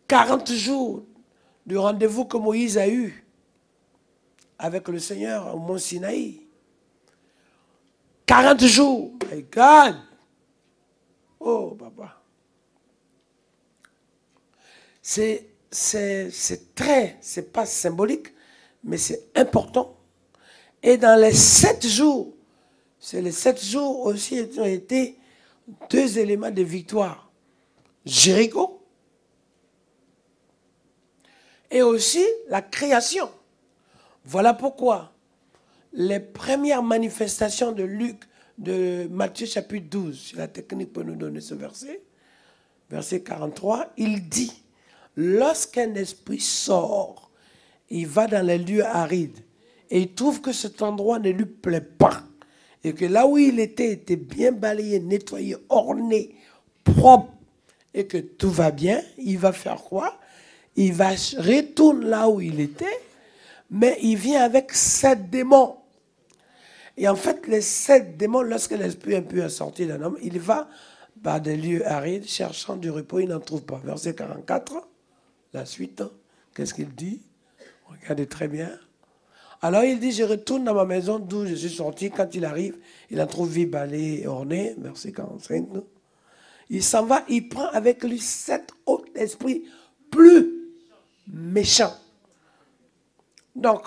40 jours de rendez-vous que Moïse a eu avec le Seigneur au mont Sinaï. 40 jours. My God. Oh, papa. C'est pas symbolique, mais c'est important. Et dans les 7 jours, c'est les 7 jours aussi ont été 2 éléments de victoire. Jéricho et aussi la création. Voilà pourquoi les premières manifestations de Matthieu chapitre 12, si la technique peut nous donner ce verset, verset 43, il dit, lorsqu'un esprit sort, il va dans les lieux arides et il trouve que cet endroit ne lui plaît pas et que là où il était bien balayé, nettoyé, orné, propre et que tout va bien, il va faire quoi? Il va retourner là où il était, mais il vient avec 7 démons. Et en fait, les 7 démons, lorsque l'esprit impur est sorti d'un homme, il va par des lieux arides, cherchant du repos, il n'en trouve pas. Verset 44, la suite, qu'est-ce qu'il dit? Regardez très bien. Alors il dit, je retourne dans ma maison d'où je suis sorti. Quand il arrive, il en trouve vide, balayé et orné. Verset 45. Il s'en va, il prend avec lui 7 autres esprits plus méchants. Donc,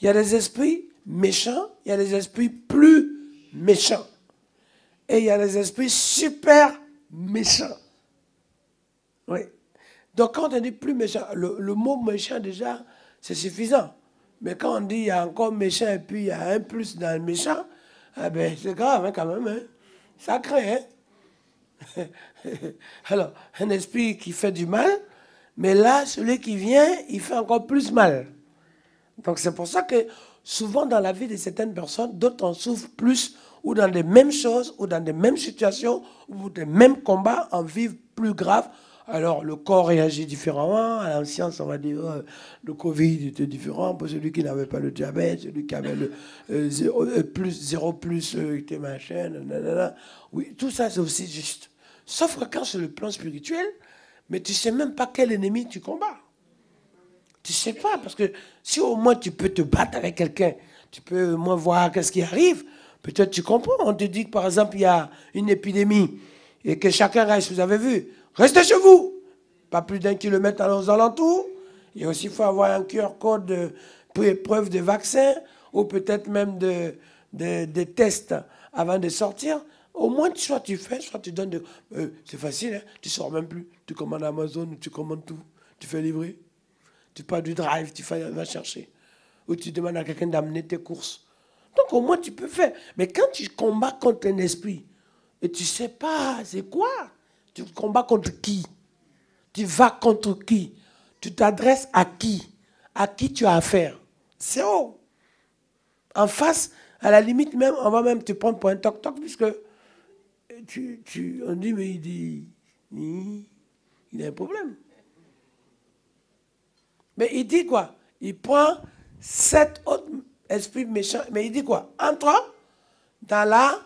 il y a des esprits méchants, il y a des esprits plus méchants. Et il y a des esprits super méchants. Oui. Donc, quand on dit plus méchant, le mot méchant, déjà, c'est suffisant. Mais quand on dit il y a encore méchant et puis il y a un plus dans le méchant, eh ben, c'est grave hein, quand même. Hein. Ça craint. Hein. Alors, un esprit qui fait du mal, mais là, celui qui vient, il fait encore plus mal. Donc, c'est pour ça que souvent dans la vie de certaines personnes, d'autres en souffrent plus, ou dans les mêmes choses, ou dans les mêmes situations, ou des mêmes combats, en vivent plus graves. Alors, le corps réagit différemment. À la science, on va dire, le Covid était différent pour celui qui n'avait pas le diabète, celui qui avait le 0 plus, était machin, nanana. Oui, tout ça, c'est aussi juste. Sauf que quand c'est le plan spirituel, mais tu ne sais même pas quel ennemi tu combats. Tu ne sais pas, parce que si au moins tu peux te battre avec quelqu'un, tu peux au moins voir qu'est-ce qui arrive, peut-être tu comprends. On te dit que par exemple, il y a une épidémie et que chacun reste, vous avez vu, restez chez vous, pas plus d'1 kilomètre aux alentours. Et aussi, il faut avoir un QR code pour épreuve de vaccin ou peut-être même de tests avant de sortir. Au moins, soit tu fais, soit tu donnes de... c'est facile, hein, tu ne sors même plus. Tu commandes Amazon, tu commandes tout, tu fais livrer. Tu pars du drive, tu vas chercher. Ou tu demandes à quelqu'un d'amener tes courses. Donc au moins tu peux faire. Mais quand tu combats contre un esprit, et tu ne sais pas c'est quoi, tu combats contre qui? Tu vas contre qui? Tu t'adresses à qui? À qui tu as affaire? C'est haut. En face, à la limite même, on va même te prendre pour un toc-toc, puisque on dit, mais il a un problème. Mais il dit quoi? Il prend 7 autres esprits méchants. Mais il dit quoi? Entre dans la...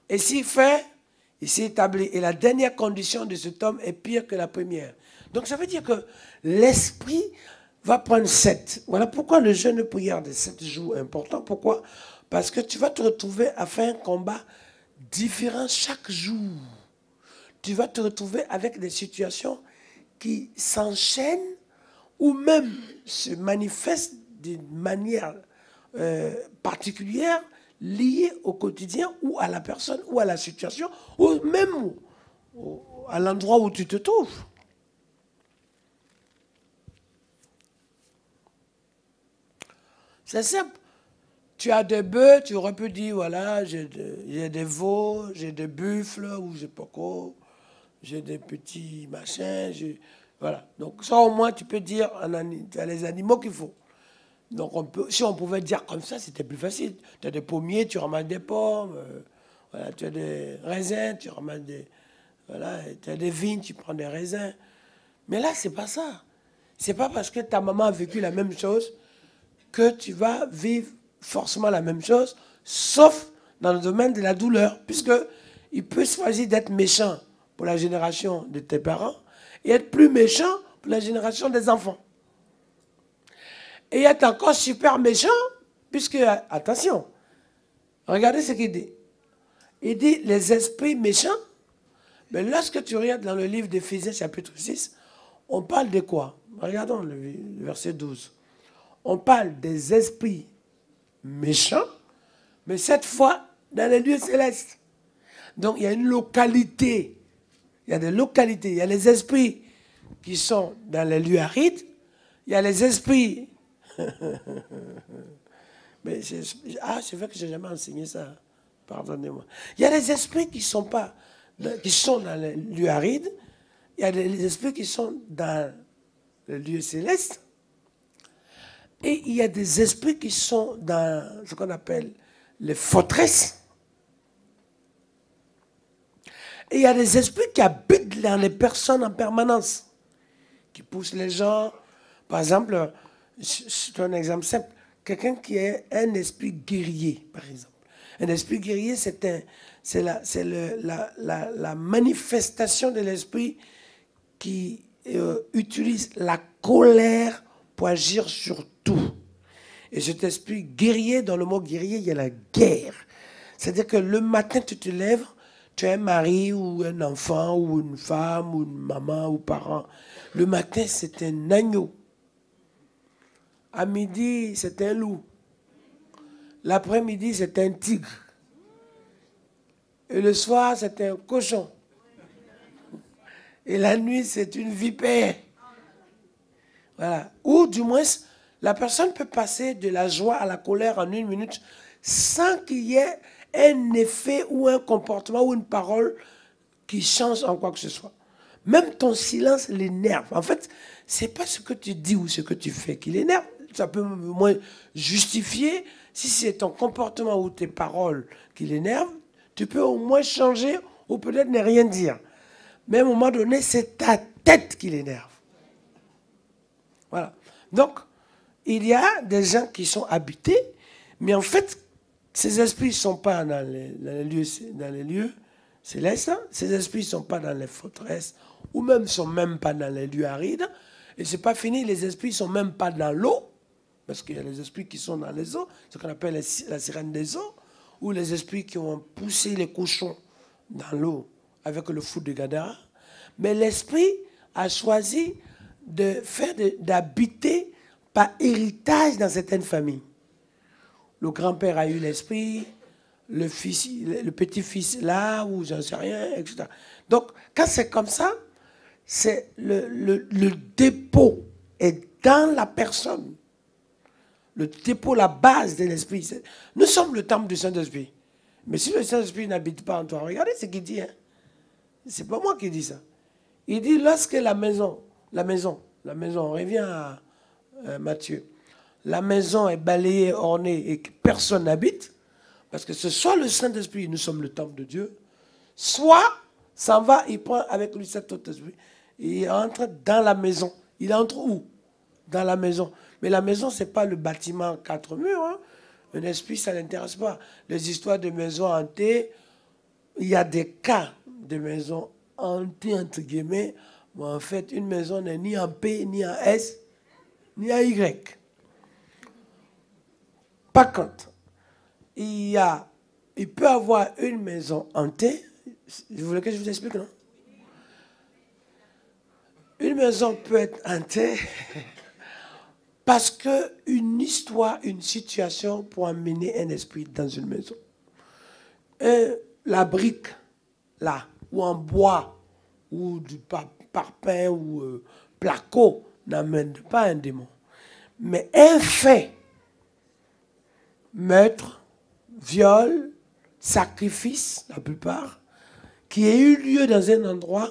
Et s'il fait, il s'est établi. Et la dernière condition de cet homme est pire que la première. Donc ça veut dire que l'esprit va prendre 7. Voilà pourquoi le jeûne de prière de 7 jours est important. Pourquoi? Parce que tu vas te retrouver à faire un combat différent chaque jour. Tu vas te retrouver avec des situations qui s'enchaînent ou même se manifeste d'une manière particulière liée au quotidien ou à la personne ou à la situation ou même à l'endroit où tu te trouves. C'est simple. Tu as des bœufs, tu aurais pu dire, voilà, j'ai des veaux, j'ai des buffles, ou je sais pas quoi, j'ai des petits machins, voilà. Donc ça au moins tu peux dire, tu as les animaux qu'il faut. Donc si on pouvait dire comme ça, c'était plus facile. Tu as des pommiers, tu ramasses des pommes, voilà, tu as des raisins, tu ramasses des... Voilà, tu as des vignes, tu prends des raisins. Mais là, ce n'est pas ça. Ce n'est pas parce que ta maman a vécu la même chose que tu vas vivre forcément la même chose, sauf dans le domaine de la douleur, puisqu'il peut choisir d'être méchant pour la génération de tes parents et être plus méchant pour la génération des enfants. Et être encore super méchant, puisque, attention, regardez ce qu'il dit. Il dit les esprits méchants. Mais lorsque tu regardes dans le livre d'Éphésiens chapitre 6, on parle de quoi? Regardons le verset 12. On parle des esprits méchants, mais cette fois dans les lieux célestes. Donc il y a une localité. Il y a des localités. Il y a les esprits qui sont dans les lieux arides. Il y a les esprits... Mais c'est vrai que je n'ai jamais enseigné ça. Pardonnez-moi. Il y a les esprits qui sont dans les lieux arides. Il y a les esprits qui sont dans les lieux célestes. Et il y a des esprits qui sont dans ce qu'on appelle les forteresses. Et il y a des esprits qui habitent dans les personnes en permanence, qui poussent les gens. Par exemple, c'est un exemple simple. Quelqu'un qui est un esprit guerrier, par exemple. Un esprit guerrier, c'est la manifestation de l'esprit qui utilise la colère pour agir sur tout. Et cet esprit guerrier, dans le mot guerrier, il y a la guerre. C'est-à-dire que le matin, tu te lèves, tu as un mari ou un enfant ou une femme ou une maman ou parent. Le matin, c'est un agneau. À midi, c'est un loup. L'après-midi, c'est un tigre. Et le soir, c'est un cochon. Et la nuit, c'est une vipère. Voilà. Ou du moins, la personne peut passer de la joie à la colère en 1 minute sans qu'il y ait un effet ou un comportement ou une parole qui change en quoi que ce soit. Même ton silence l'énerve. En fait, ce n'est pas ce que tu dis ou ce que tu fais qui l'énerve. Ça peut au moins justifier. Si c'est ton comportement ou tes paroles qui l'énervent, tu peux au moins changer ou peut-être ne rien dire. Mais à un moment donné, c'est ta tête qui l'énerve. Voilà. Donc, il y a des gens qui sont habités, mais en fait, ces esprits ne sont pas dans les lieux célestes, ces esprits ne sont pas dans les forteresses, ou même ne sont même pas dans les lieux arides. Et ce n'est pas fini, les esprits ne sont même pas dans l'eau, parce qu'il y a les esprits qui sont dans les eaux, ce qu'on appelle la sirène des eaux, ou les esprits qui ont poussé les cochons dans l'eau avec le fou de Gadara. Mais l'esprit a choisi d'habiter par héritage dans certaines familles. Le grand-père a eu l'esprit, le petit-fils là, ou j'en sais rien, etc. Donc, quand c'est comme ça, c'est le dépôt est dans la personne. Le dépôt, la base de l'esprit. Nous sommes le temple du Saint-Esprit. Mais si le Saint-Esprit n'habite pas en toi, regardez ce qu'il dit. Hein. C'est pas moi qui dis ça. Il dit, lorsque la maison, on revient à Matthieu, la maison est balayée, ornée et que personne n'habite, parce que ce soit le Saint-Esprit, nous sommes le temple de Dieu, soit s'en va, il prend avec lui cet autre esprit, et il entre dans la maison. Il entre où? Dans la maison. Mais la maison, ce n'est pas le bâtiment 4 murs. Hein. Un esprit, ça ne l'intéresse pas. Les histoires de maisons hantées, il y a des cas de maisons hantées, entre guillemets. Mais en fait, une maison n'est ni en P, ni en S, ni en Y. Par contre, il peut y avoir une maison hantée. Vous voulez que je vous explique, non? Une maison peut être hantée parce qu'une histoire, une situation peut amener un esprit dans une maison. Et la brique, là, ou en bois, ou du parpaing, ou placo, n'amène pas un démon. Mais un fait, meurtre, viol, sacrifice, la plupart, qui a eu lieu dans un endroit,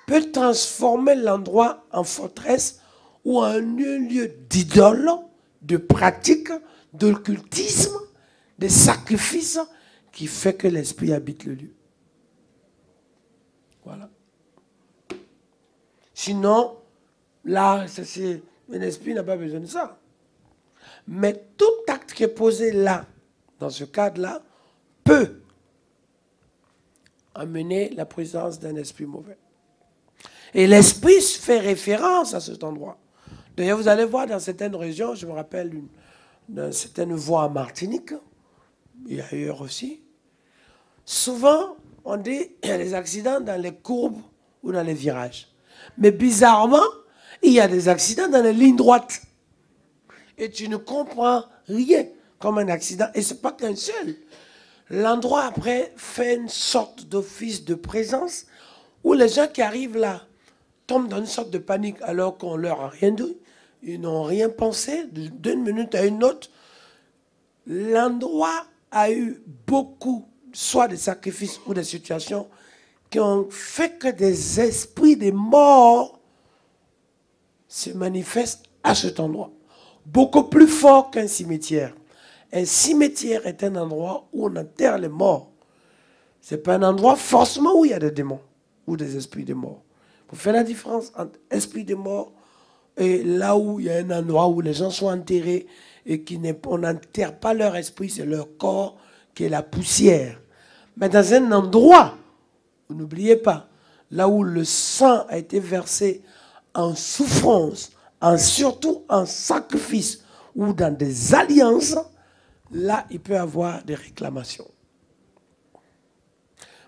peut transformer l'endroit en forteresse ou en un lieu d'idole, de pratique, d'occultisme, de sacrifice, qui fait que l'esprit habite le lieu. Voilà. Sinon, Là, un esprit n'a pas besoin de ça. Mais tout acte qui est posé là, dans ce cadre-là, peut amener la présence d'un esprit mauvais. Et l'esprit fait référence à cet endroit. D'ailleurs, vous allez voir dans certaines régions, je me rappelle dans certaines voies en Martinique, et ailleurs aussi, souvent, on dit qu'il y a des accidents dans les courbes ou dans les virages. Mais bizarrement, il y a des accidents dans les lignes droites. Et tu ne comprends rien comme un accident. Et ce n'est pas qu'un seul. L'endroit, après, fait une sorte d'office de présence où les gens qui arrivent là tombent dans une sorte de panique alors qu'on leur a rien dit. Ils n'ont rien pensé. D'une minute à une autre, l'endroit a eu beaucoup, soit des sacrifices ou des situations qui ont fait que des esprits des morts se manifestent à cet endroit. Beaucoup plus fort qu'un cimetière. Un cimetière est un endroit où on enterre les morts. Ce n'est pas un endroit forcément où il y a des démons ou des esprits de mort. Il faut faire la différence entre esprit de mort et là où il y a un endroit où les gens sont enterrés et on n'enterre pas leur esprit, c'est leur corps qui est la poussière. Mais dans un endroit, n'oubliez pas, là où le sang a été versé en souffrance, surtout en sacrifice ou dans des alliances, là, il peut y avoir des réclamations.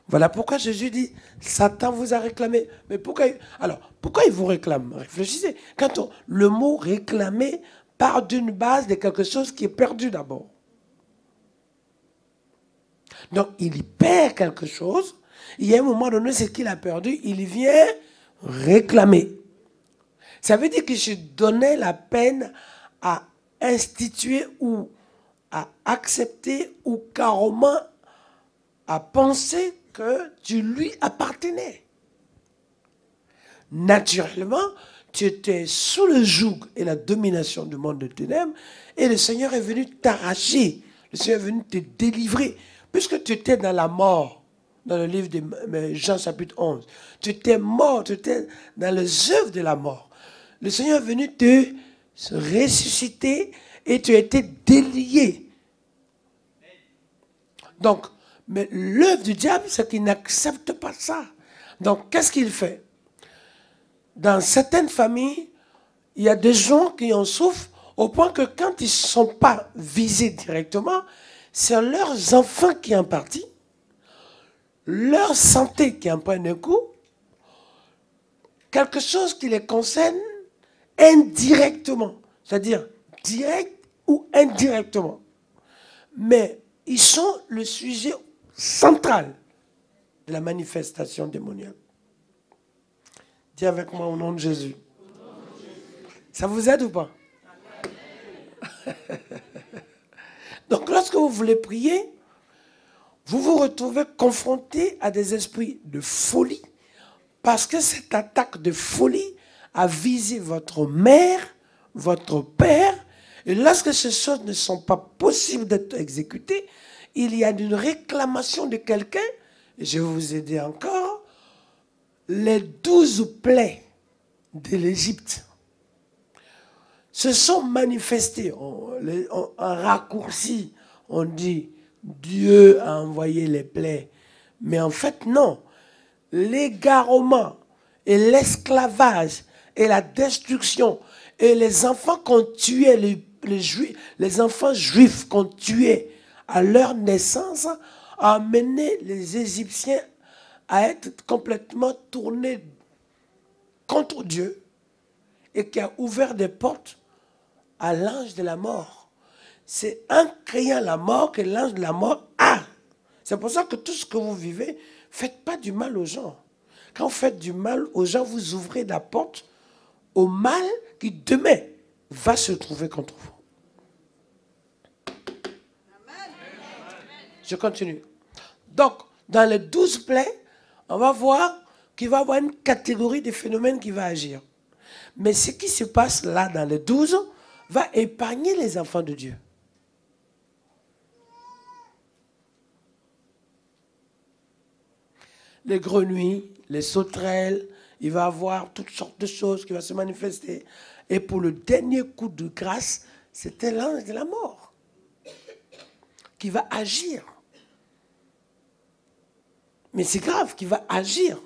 Voilà pourquoi Jésus dit, Satan vous a réclamé. Mais pourquoi il vous réclame? Réfléchissez. Quand le mot réclamer part d'une base de quelque chose qui est perdu d'abord. Donc, il y perd quelque chose. Il y a un moment donné, ce qu'il a perdu, il vient réclamer. Ça veut dire que je donnais la peine à instituer ou à accepter ou carrément à penser que tu lui appartenais. Naturellement, tu étais sous le joug et la domination du monde de ténèbres et le Seigneur est venu t'arracher. Le Seigneur est venu te délivrer. Puisque tu étais dans la mort, dans le livre de Jean chapitre 11, tu étais mort, tu étais dans les œuvres de la mort. Le Seigneur est venu te ressusciter et tu as été délié. Donc, mais l'œuvre du diable, c'est qu'il n'accepte pas ça. Donc, qu'est-ce qu'il fait? Dans certaines familles, il y a des gens qui en souffrent au point que quand ils ne sont pas visés directement, c'est leurs enfants qui en partent, leur santé qui en prennent un coup, quelque chose qui les concerne indirectement, c'est-à-dire direct ou indirectement. Mais ils sont le sujet central de la manifestation démoniaque. Dis avec moi au nom de Jésus. Ça vous aide ou pas? Donc lorsque vous voulez prier, vous vous retrouvez confronté à des esprits de folie parce que cette attaque de folie a visé votre mère, votre père, et lorsque ces choses ne sont pas possibles d'être exécutées, il y a une réclamation de quelqu'un, et je vais vous aider encore, les 12 plaies de l'Égypte se sont manifestées. En raccourci, on dit Dieu a envoyé les plaies. Mais en fait, non. L'égarement et l'esclavage et la destruction et les enfants qu'on tuait, les enfants juifs qu'on tuait à leur naissance a amené les Égyptiens à être complètement tournés contre Dieu et qui a ouvert des portes à l'ange de la mort. C'est en créant la mort que l'ange de la mort a. C'est pour ça que tout ce que vous vivez, ne faites pas du mal aux gens. Quand vous faites du mal aux gens, vous ouvrez la porte au mal qui demain va se trouver contre vous. Je continue. Donc, dans les 12 plaies, on va voir qu'il va y avoir une catégorie de phénomènes qui va agir. Mais ce qui se passe là dans les 12 va épargner les enfants de Dieu. Les grenouilles, les sauterelles il va avoir toutes sortes de choses qui vont se manifester. Et pour le dernier coup de grâce, c'était l'ange de la mort qui va agir. Mais c'est grave, qui va agir.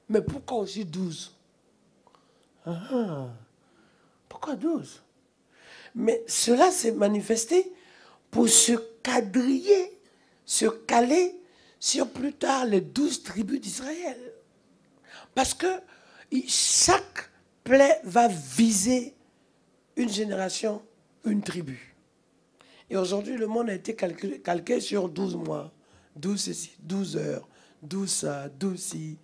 Mais pourquoi aussi 12? Pourquoi 12? Mais cela s'est manifesté pour se quadriller, se caler sur plus tard les 12 tribus d'Israël. Parce que chaque plaie va viser une génération, une tribu. Et aujourd'hui, le monde a été calqué sur 12 mois, 12 ceci, 12 heures, 12 ça, 12 ci.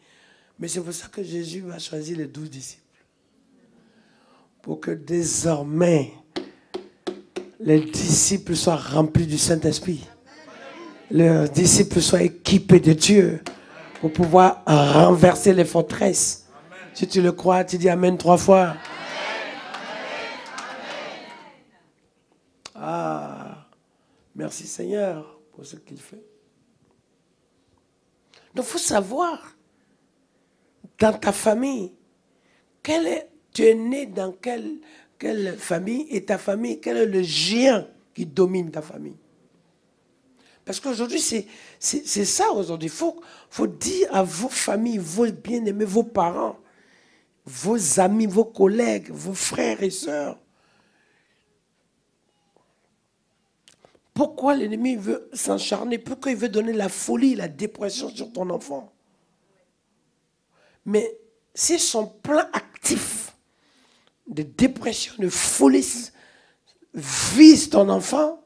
Mais c'est pour ça que Jésus va choisir les 12 disciples. Pour que désormais, les disciples soient remplis du Saint-Esprit. Leurs disciples soient équipés de Dieu pour pouvoir renverser les forteresses. Si tu le crois, tu dis Amen 3 fois. Ah, merci Seigneur pour ce qu'il fait. Donc il faut savoir, dans ta famille, tu es né dans quelle famille, et ta famille, quel est le géant qui domine ta famille? Parce qu'aujourd'hui, c'est ça aujourd'hui. Il faut dire à vos familles, vos bien-aimés, vos parents, vos amis, vos collègues, vos frères et sœurs. Pourquoi l'ennemi veut s'encharner? Pourquoi il veut donner la folie, la dépression sur ton enfant? Mais si son plan actif de dépression, de folie vise ton enfant,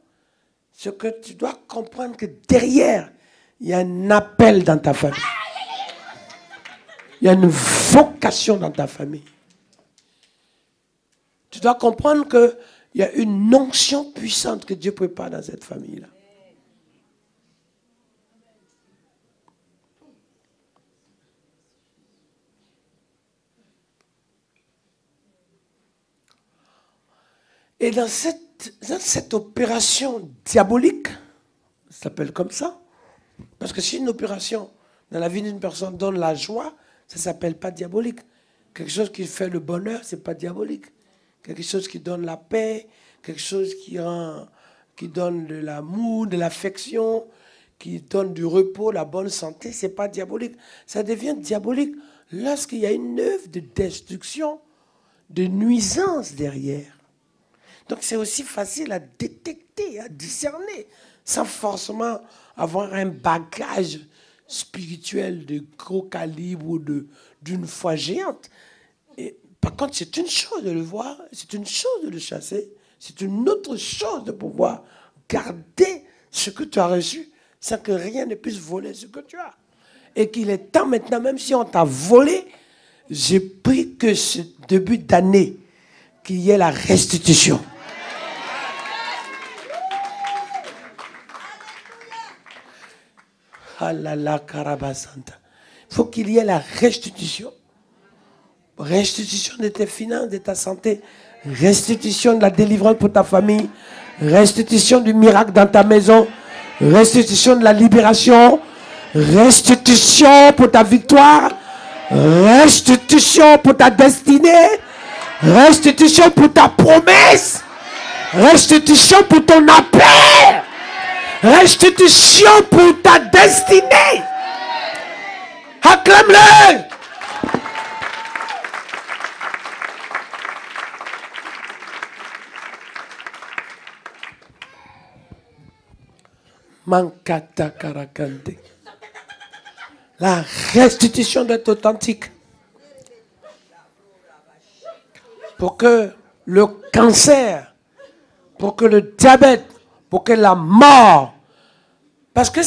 ce que tu dois comprendre que derrière, il y a un appel dans ta famille. Il y a une vocation dans ta famille. Tu dois comprendre qu'il y a une onction puissante que Dieu prépare dans cette famille-là. Et dans cette opération diabolique, ça s'appelle comme ça, parce que si une opération dans la vie d'une personne donne la joie, ça ne s'appelle pas diabolique. Quelque chose qui fait le bonheur, ce n'est pas diabolique. Quelque chose qui donne la paix, quelque chose qui donne de l'amour, de l'affection, qui donne du repos, la bonne santé, ce n'est pas diabolique. Ça devient diabolique lorsqu'il y a une œuvre de destruction, de nuisance derrière. Donc c'est aussi facile à détecter, à discerner, sans forcément avoir un bagage spirituel de gros calibre ou d'une foi géante. Et, par contre, c'est une chose de le voir, c'est une chose de le chasser, c'est une autre chose de pouvoir garder ce que tu as reçu sans que rien ne puisse voler ce que tu as. Et qu'il est temps maintenant, même si on t'a volé, j'ai pris que ce début d'année, qu'il y ait la restitution. Il faut qu'il y ait la restitution. Restitution de tes finances, de ta santé. Restitution de la délivrance pour ta famille. Restitution du miracle dans ta maison. Restitution de la libération. Restitution pour ta victoire. Restitution pour ta destinée. Restitution pour ta promesse. Restitution pour ton appel. Restitution pour ta destinée. Acclame-le. Mankata karakante. La restitution doit être authentique. Pour que le cancer, pour que le diabète, pour que la mort, parce que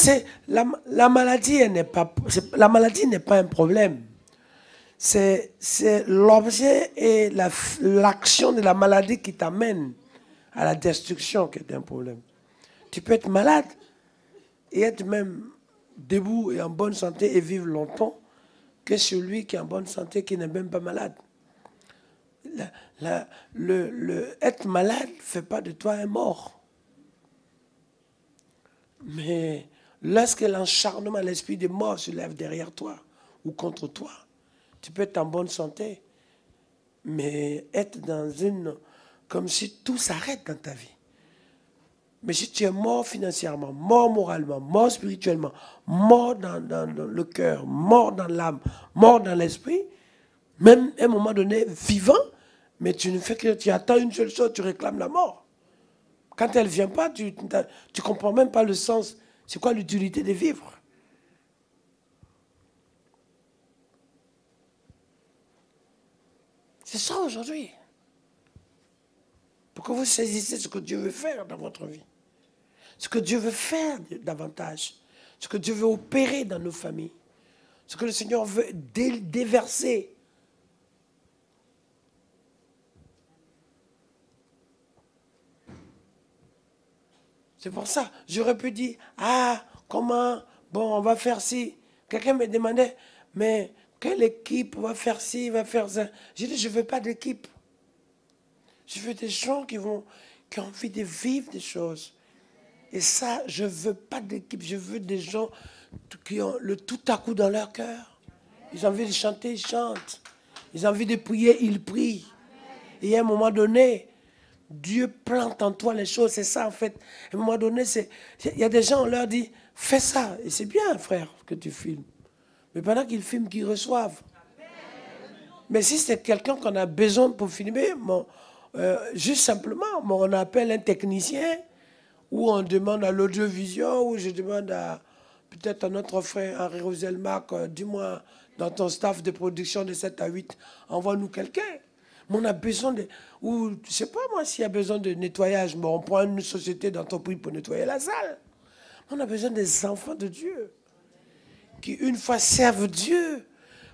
la maladie n'est pas un problème. C'est l'objet et l'action de la maladie qui t'amène à la destruction qui est un problème. Tu peux être malade et être même debout et en bonne santé et vivre longtemps que celui qui est en bonne santé qui n'est même pas malade. être malade ne fait pas de toi un mort. Mais lorsque l'acharnement, l'esprit de mort se lève derrière toi ou contre toi, tu peux être en bonne santé, mais être dans une... comme si tout s'arrête dans ta vie. Mais si tu es mort financièrement, mort moralement, mort spirituellement, mort dans le cœur, mort dans l'âme, mort dans l'esprit, même à un moment donné, vivant, mais tu ne fais que tu attends une seule chose, tu réclames la mort. Quand elle ne vient pas, tu ne comprends même pas le sens. C'est quoi l'utilité de vivre? C'est ça aujourd'hui. Pour que vous saisissez ce que Dieu veut faire dans votre vie. Ce que Dieu veut faire davantage. Ce que Dieu veut opérer dans nos familles. Ce que le Seigneur veut déverser. C'est pour ça, j'aurais pu dire, ah, comment, bon, on va faire ci. Quelqu'un me demandait, mais quelle équipe va faire ci, va faire ça? J'ai dit, je ne veux pas d'équipe. Je veux des gens qui ont envie de vivre des choses. Et ça, je ne veux pas d'équipe. Je veux des gens qui ont le tout à coup dans leur cœur. Ils ont envie de chanter, ils chantent. Ils ont envie de prier, ils prient. Et à un moment donné, Dieu plante en toi les choses. C'est ça, en fait. À un moment donné, il y a des gens, on leur dit, fais ça. Et c'est bien, frère, que tu filmes. Mais pendant qu'ils filment, qu'ils reçoivent. Mais si c'est quelqu'un qu'on a besoin pour filmer, juste simplement, on appelle un technicien, ou on demande à l'audiovisuel, ou je demande à peut-être à notre frère Henri Roselmack, dis-moi, dans ton staff de production de 7 à 8, envoie-nous quelqu'un. Mais on a besoin de... Ou, je ne sais pas moi s'il y a besoin de nettoyage, mais on prend une société d'entreprise pour nettoyer la salle. On a besoin des enfants de Dieu, qui une fois servent Dieu,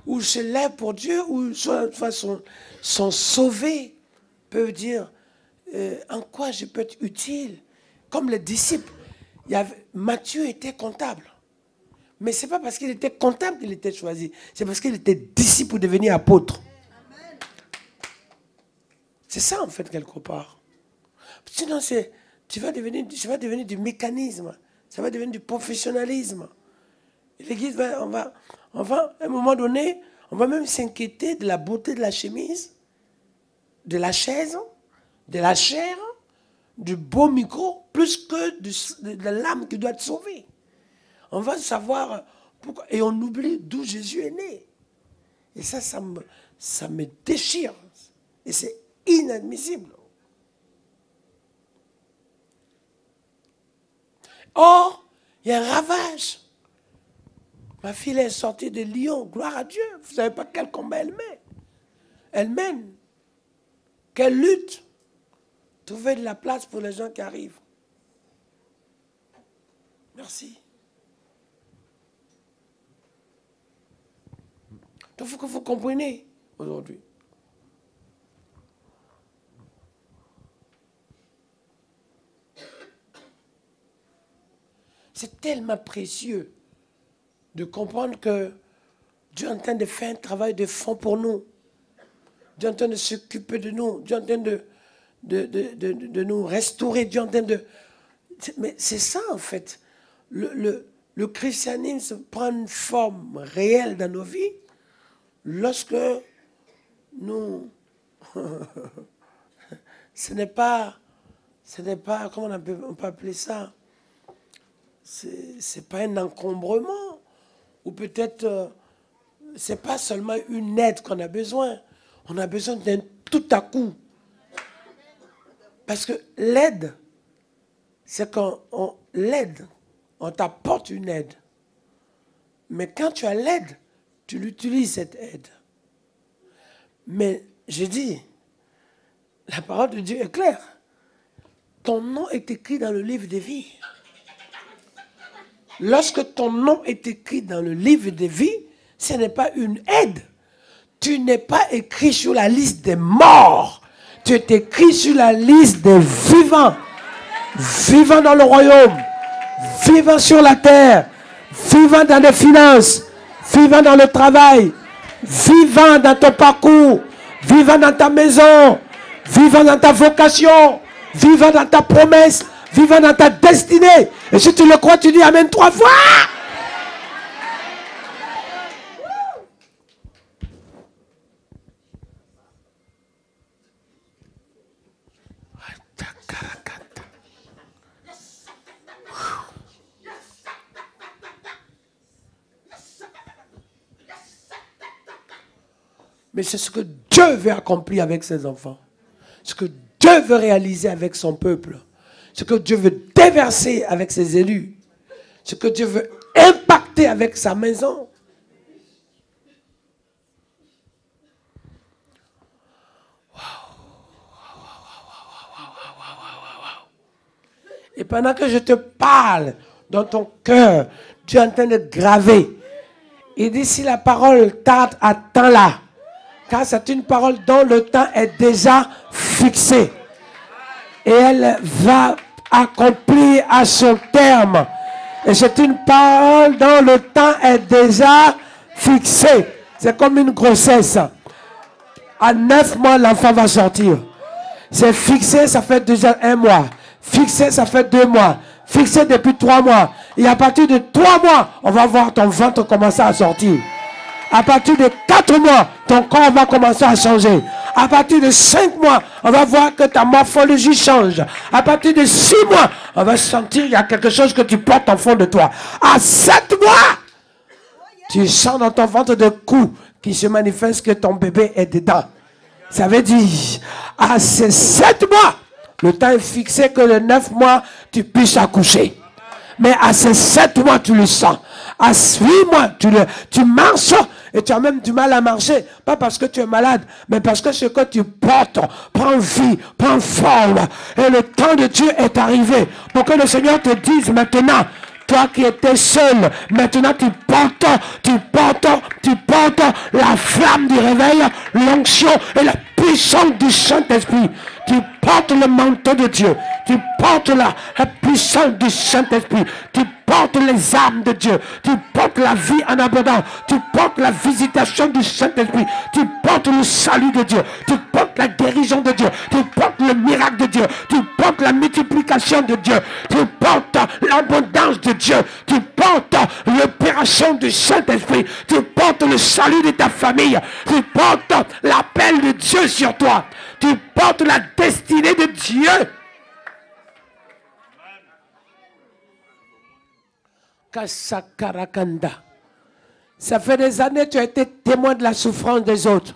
ou se lèvent pour Dieu, ou soit une fois sont sauvés, peuvent dire, en quoi je peux être utile? Comme les disciples, Matthieu était comptable. Mais ce n'est pas parce qu'il était comptable qu'il était choisi. C'est parce qu'il était disciple pour devenir apôtre. C'est ça, en fait, quelque part. Sinon, tu vas devenir du mécanisme. Ça va devenir du professionnalisme. L'Église, on va, à un moment donné, on va même s'inquiéter de la beauté de la chemise, de la chaise, de la chair, du beau micro, plus que de l'âme qui doit être sauvée. On va savoir pourquoi. Et on oublie d'où Jésus est né. Et ça me déchire. Et c'est inadmissible. Or, il y a un ravage. Ma fille est sortie de Lyon, gloire à Dieu. Vous ne savez pas quel combat elle mène. Elle mène. Quelle lutte. Trouver de la place pour les gens qui arrivent. Merci. Donc il faut que vous compreniez aujourd'hui. C'est tellement précieux de comprendre que Dieu est en train de faire un travail de fond pour nous. Dieu est en train de s'occuper de nous. Dieu est en train de nous restaurer. Dieu est en train de... Mais c'est ça, en fait. Le christianisme prend une forme réelle dans nos vies lorsque nous... ce n'est pas... Comment on peut appeler ça? C'est pas un encombrement. Ou peut-être... c'est pas seulement une aide qu'on a besoin. On a besoin d'un tout à coup. Parce que l'aide, c'est quand on l'aide, on t'apporte une aide. Mais quand tu as l'aide, tu l'utilises cette aide. Mais je dis, la parole de Dieu est claire. Ton nom est écrit dans le livre des vies. Lorsque ton nom est écrit dans le livre des vies, ce n'est pas une aide. Tu n'es pas écrit sur la liste des morts. Tu es écrit sur la liste des vivants. Vivants dans le royaume. Vivants sur la terre. Vivants dans les finances. Vivants dans le travail. Vivants dans ton parcours. vivant dans ta maison, vivant dans ta vocation, vivant dans ta promesse, vivant dans ta destinée. Et si tu le crois, tu dis Amen 3 fois. Mais c'est ce que Dieu veut accomplir avec ses enfants. Ce que Dieu veut réaliser avec son peuple. Ce que Dieu veut déverser avec ses élus. Ce que Dieu veut impacter avec sa maison. Et pendant que je te parle dans ton cœur, tu es en train de graver. Il dit si la parole tarde à temps là, car c'est une parole dont le temps est déjà fixé. Et elle va accomplir à son terme. Et c'est une parole dont le temps est déjà fixé. C'est comme une grossesse. À 9 mois, l'enfant va sortir. C'est fixé, ça fait déjà 1 mois. Fixé, ça fait 2 mois. Fixé depuis 3 mois. Et à partir de 3 mois, on va voir ton ventre commencer à sortir. À partir de 4 mois, ton corps va commencer à changer. À partir de 5 mois, on va voir que ta morphologie change. À partir de 6 mois, on va sentir qu'il y a quelque chose que tu portes en fond de toi. À 7 mois, tu sens dans ton ventre de coups qui se manifeste que ton bébé est dedans. Ça veut dire, à ces 7 mois, le temps est fixé que le 9 mois, tu puisses accoucher. Mais à ces 7 mois, tu le sens. À 8 mois, tu marches et tu as même du mal à marcher. Pas parce que tu es malade, mais parce que ce que tu portes prend vie, prend forme. Et le temps de Dieu est arrivé pour que le Seigneur te dise maintenant, toi qui étais seul, maintenant tu portes la flamme du réveil, l'onction et la puissance du Saint-Esprit. Tu portes le manteau de Dieu. Tu portes la puissance du Saint-Esprit. Tu portes les armes de Dieu. Tu portes la vie en abondance. Tu portes la visitation du Saint-Esprit. Tu portes le salut de Dieu. Tu portes la guérison de Dieu. Tu portes le miracle de Dieu. Tu portes la multiplication de Dieu. Tu portes l'abondance de Dieu. Tu portes l'opération du Saint-Esprit. Tu portes le salut de ta famille. Tu portes l'appel de Dieu sur toi. Tu portes la destinée de Dieu. Kasakarakanda. Ça fait des années que tu as été témoin de la souffrance des autres.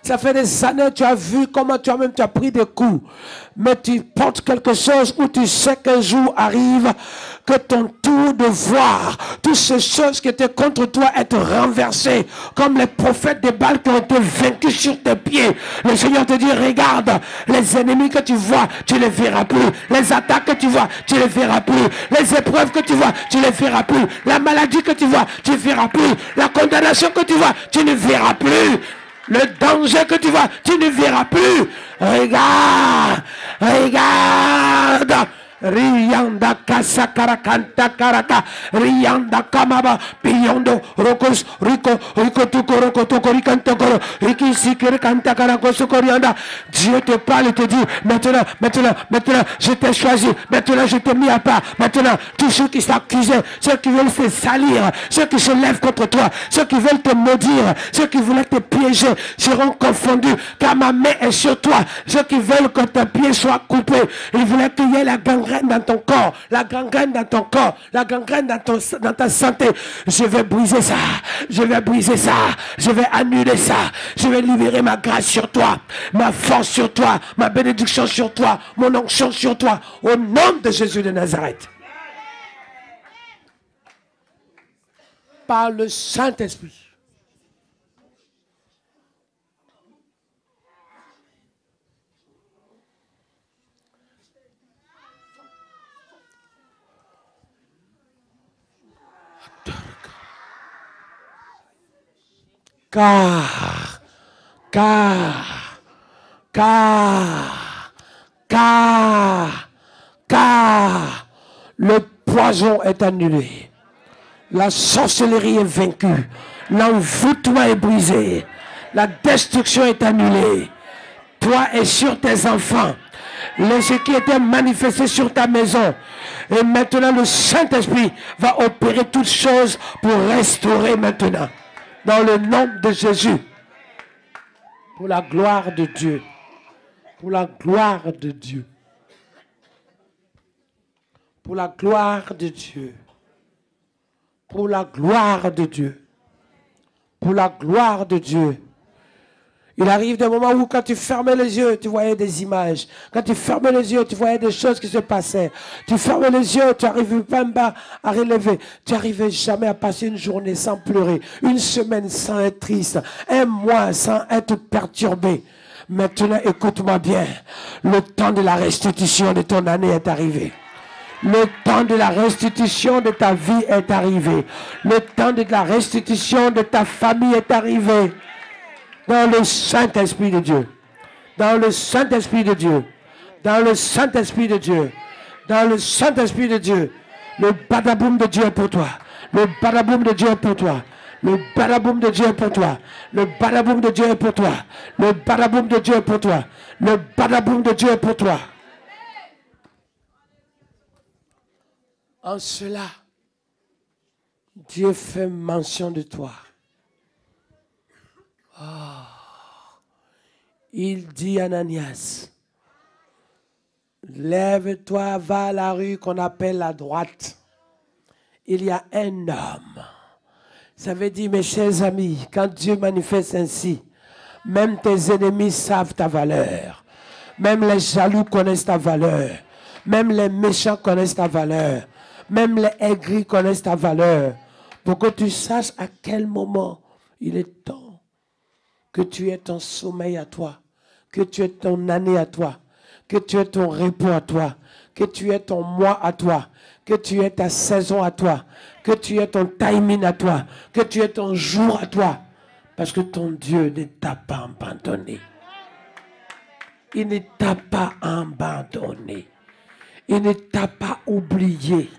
Ça fait des années que tu as vu comment toi-même tu as pris des coups. Mais tu portes quelque chose où tu sais qu'un jour arrive que ton tour de voir toutes ces choses qui étaient contre toi être renversées. Comme les prophètes des Baals qui ont été vaincus sur tes pieds. Le Seigneur te dit, regarde, les ennemis que tu vois, tu ne les verras plus. Les attaques que tu vois, tu ne les verras plus. Les épreuves que tu vois, tu ne les verras plus. La maladie que tu vois, tu ne verras plus. La condamnation que tu vois, tu ne verras plus. Le danger que tu vois, tu ne verras plus. Regarde, regarde. Rianda Kasakara Kanta Karaka Rianda Kamaba Piyondo Rokos Rico Tuko Rikantokoro Riki Sikiri Kanta Karako Sokorianda. Dieu te parle et te dit maintenant je t'ai choisi, maintenant je t'ai mis à part. Maintenant tous ceux qui s'accusaient, ceux qui veulent se salir, ceux qui se lèvent contre toi, ceux qui veulent te maudire, ceux qui voulaient te piéger seront confondus car ma main est sur toi. Ceux qui veulent que tes pieds soient coupés, ils voulaient qu'il y ait la gangrène dans ton corps, la gangrène dans ton corps, la gangrène dans ta santé. Je vais briser ça, je vais briser ça, je vais annuler ça, je vais libérer ma grâce sur toi, ma force sur toi, ma bénédiction sur toi, mon onction sur toi, au nom de Jésus de Nazareth. Par le Saint-Esprit. Car le poison est annulé, la sorcellerie est vaincue, l'envoûtement est brisé, La destruction est annulée. Toi et sur tes enfants. Ce qui était manifesté sur ta maison. Et maintenant, le Saint-Esprit va opérer toutes choses pour restaurer maintenant. Dans le nom de Jésus. Pour la gloire de Dieu. Pour la gloire de Dieu. Pour la gloire de Dieu. Pour la gloire de Dieu. Pour la gloire de Dieu. Il arrive des moments où quand tu fermais les yeux, tu voyais des images. Quand tu fermais les yeux, tu voyais des choses qui se passaient. Tu fermais les yeux, tu n'arrivais pas à relever. Tu n'arrivais jamais à passer une journée sans pleurer. Une semaine sans être triste. Un mois sans être perturbé. Maintenant, écoute-moi bien. Le temps de la restitution de ton année est arrivé. Le temps de la restitution de ta vie est arrivé. Le temps de la restitution de ta famille est arrivé. Dans le Saint-Esprit de Dieu. Dans le Saint-Esprit de Dieu. Dans le Saint-Esprit de Dieu. Dans le Saint-Esprit de Dieu. Le badaboum de Dieu est pour toi. Le badaboum de Dieu est pour toi. Le badaboum de Dieu est pour toi. Le badaboum de Dieu est pour toi. Le badaboum de Dieu est pour toi. Le badaboum de Dieu est pour toi. En cela, Dieu fait mention de toi. Oh. Il dit à Ananias, lève-toi, va à la rue qu'on appelle la droite. Il y a un homme. Ça veut dire, mes chers amis, quand Dieu manifeste ainsi, même tes ennemis savent ta valeur. Même les jaloux connaissent ta valeur. Même les méchants connaissent ta valeur. Même les aigris connaissent ta valeur. Pour que tu saches à quel moment il est temps que tu aies ton sommeil à toi, que tu aies ton année à toi, que tu aies ton repos à toi, que tu aies ton mois à toi, que tu aies ta saison à toi, que tu aies ton timing à toi, que tu aies ton jour à toi. Parce que ton Dieu ne t'a pas abandonné. Il ne t'a pas abandonné. Il ne t'a pas oublié.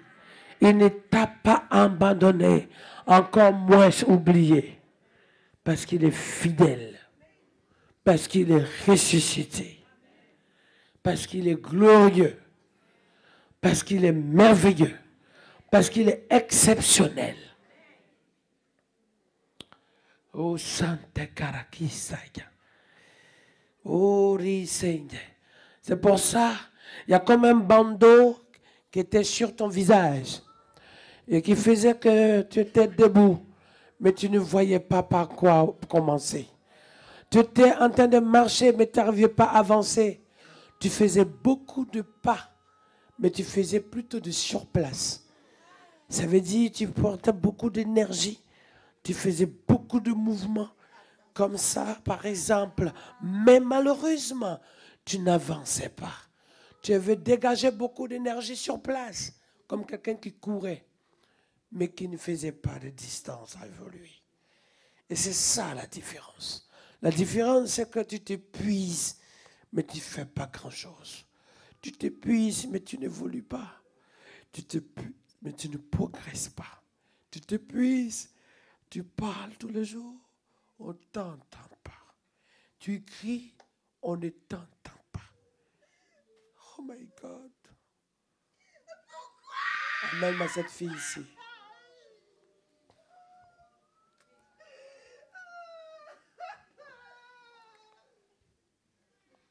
Il ne t'a pas abandonné, encore moins oublié. Parce qu'il est fidèle, parce qu'il est ressuscité, parce qu'il est glorieux, parce qu'il est merveilleux, parce qu'il est exceptionnel. Oh Santa Karakisaya. Oh Risende. C'est pour ça, il y a comme un bandeau qui était sur ton visage et qui faisait que tu étais debout. Mais tu ne voyais pas par quoi commencer. Tu étais en train de marcher, mais tu n'arrivais pas à avancer. Tu faisais beaucoup de pas, mais tu faisais plutôt de surplace. Ça veut dire que tu portais beaucoup d'énergie. Tu faisais beaucoup de mouvements, comme ça, par exemple. Mais malheureusement, tu n'avançais pas. Tu avais dégagé beaucoup d'énergie sur place, comme quelqu'un qui courait, mais qui ne faisait pas de distance à évoluer. Et c'est ça la différence. La différence, c'est que tu t'épuises, mais tu ne fais pas grand-chose. Tu t'épuises, mais tu n'évolues pas. Tu t'épuises, mais tu ne progresses pas. Tu t'épuises, tu parles tous les jours, on ne t'entend pas. Tu écris, on ne t'entend pas. Oh my God. Amène-moi cette fille ici.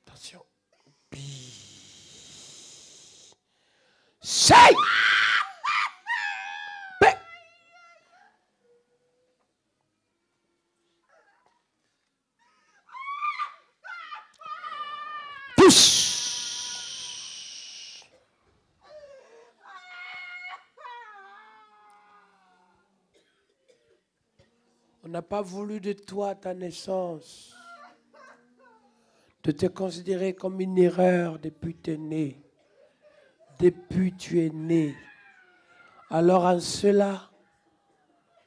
Attention. Say! On n'a pas voulu de toi à ta naissance, de te considérer comme une erreur depuis que tu es né. Depuis que tu es né. Alors en cela,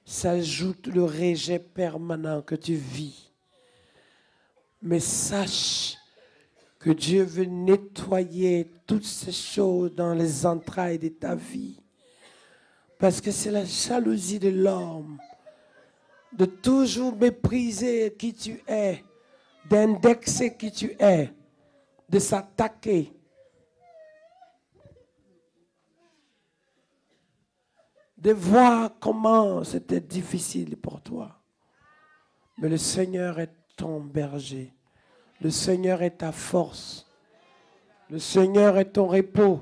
s'ajoute le rejet permanent que tu vis. Mais sache que Dieu veut nettoyer toutes ces choses dans les entrailles de ta vie. Parce que c'est la jalousie de l'homme de toujours mépriser qui tu es, d'indexer qui tu es, de s'attaquer. De voir comment c'était difficile pour toi. Mais le Seigneur est ton berger. Le Seigneur est ta force. Le Seigneur est ton repos.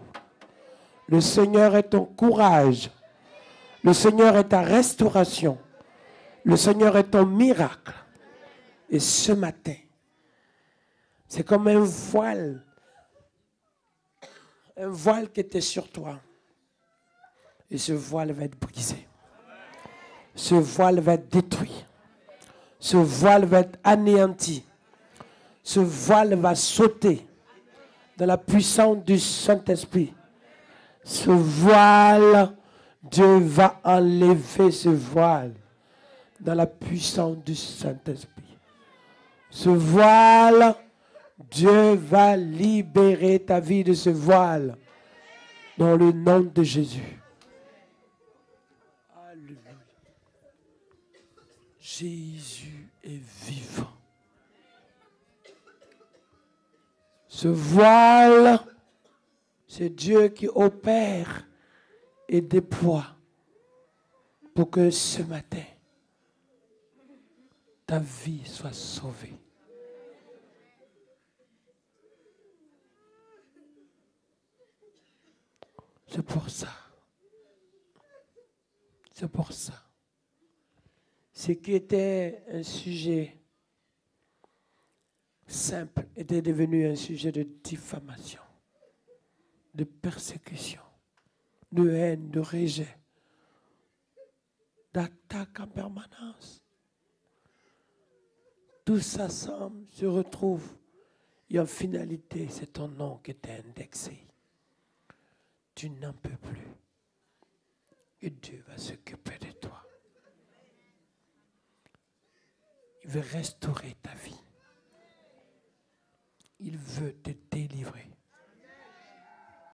Le Seigneur est ton courage. Le Seigneur est ta restauration. Le Seigneur est ton miracle. Et ce matin, c'est comme un voile qui était sur toi. Et ce voile va être brisé. Ce voile va être détruit. Ce voile va être anéanti. Ce voile va sauter dans la puissance du Saint-Esprit. Ce voile, Dieu va enlever ce voile dans la puissance du Saint-Esprit. Ce voile, Dieu va libérer ta vie de ce voile dans le nom de Jésus. Alléluia. Jésus est vivant. Ce voile, c'est Dieu qui opère et déploie pour que ce matin, ta vie soit sauvée. C'est pour ça. C'est pour ça. Ce qui était un sujet simple était devenu un sujet de diffamation, de persécution, de haine, de rejet, d'attaque en permanence. Tout ça semble se retrouve. Et en finalité, c'est ton nom qui était indexé. Tu n'en peux plus. Et Dieu va s'occuper de toi. Il veut restaurer ta vie. Il veut te délivrer.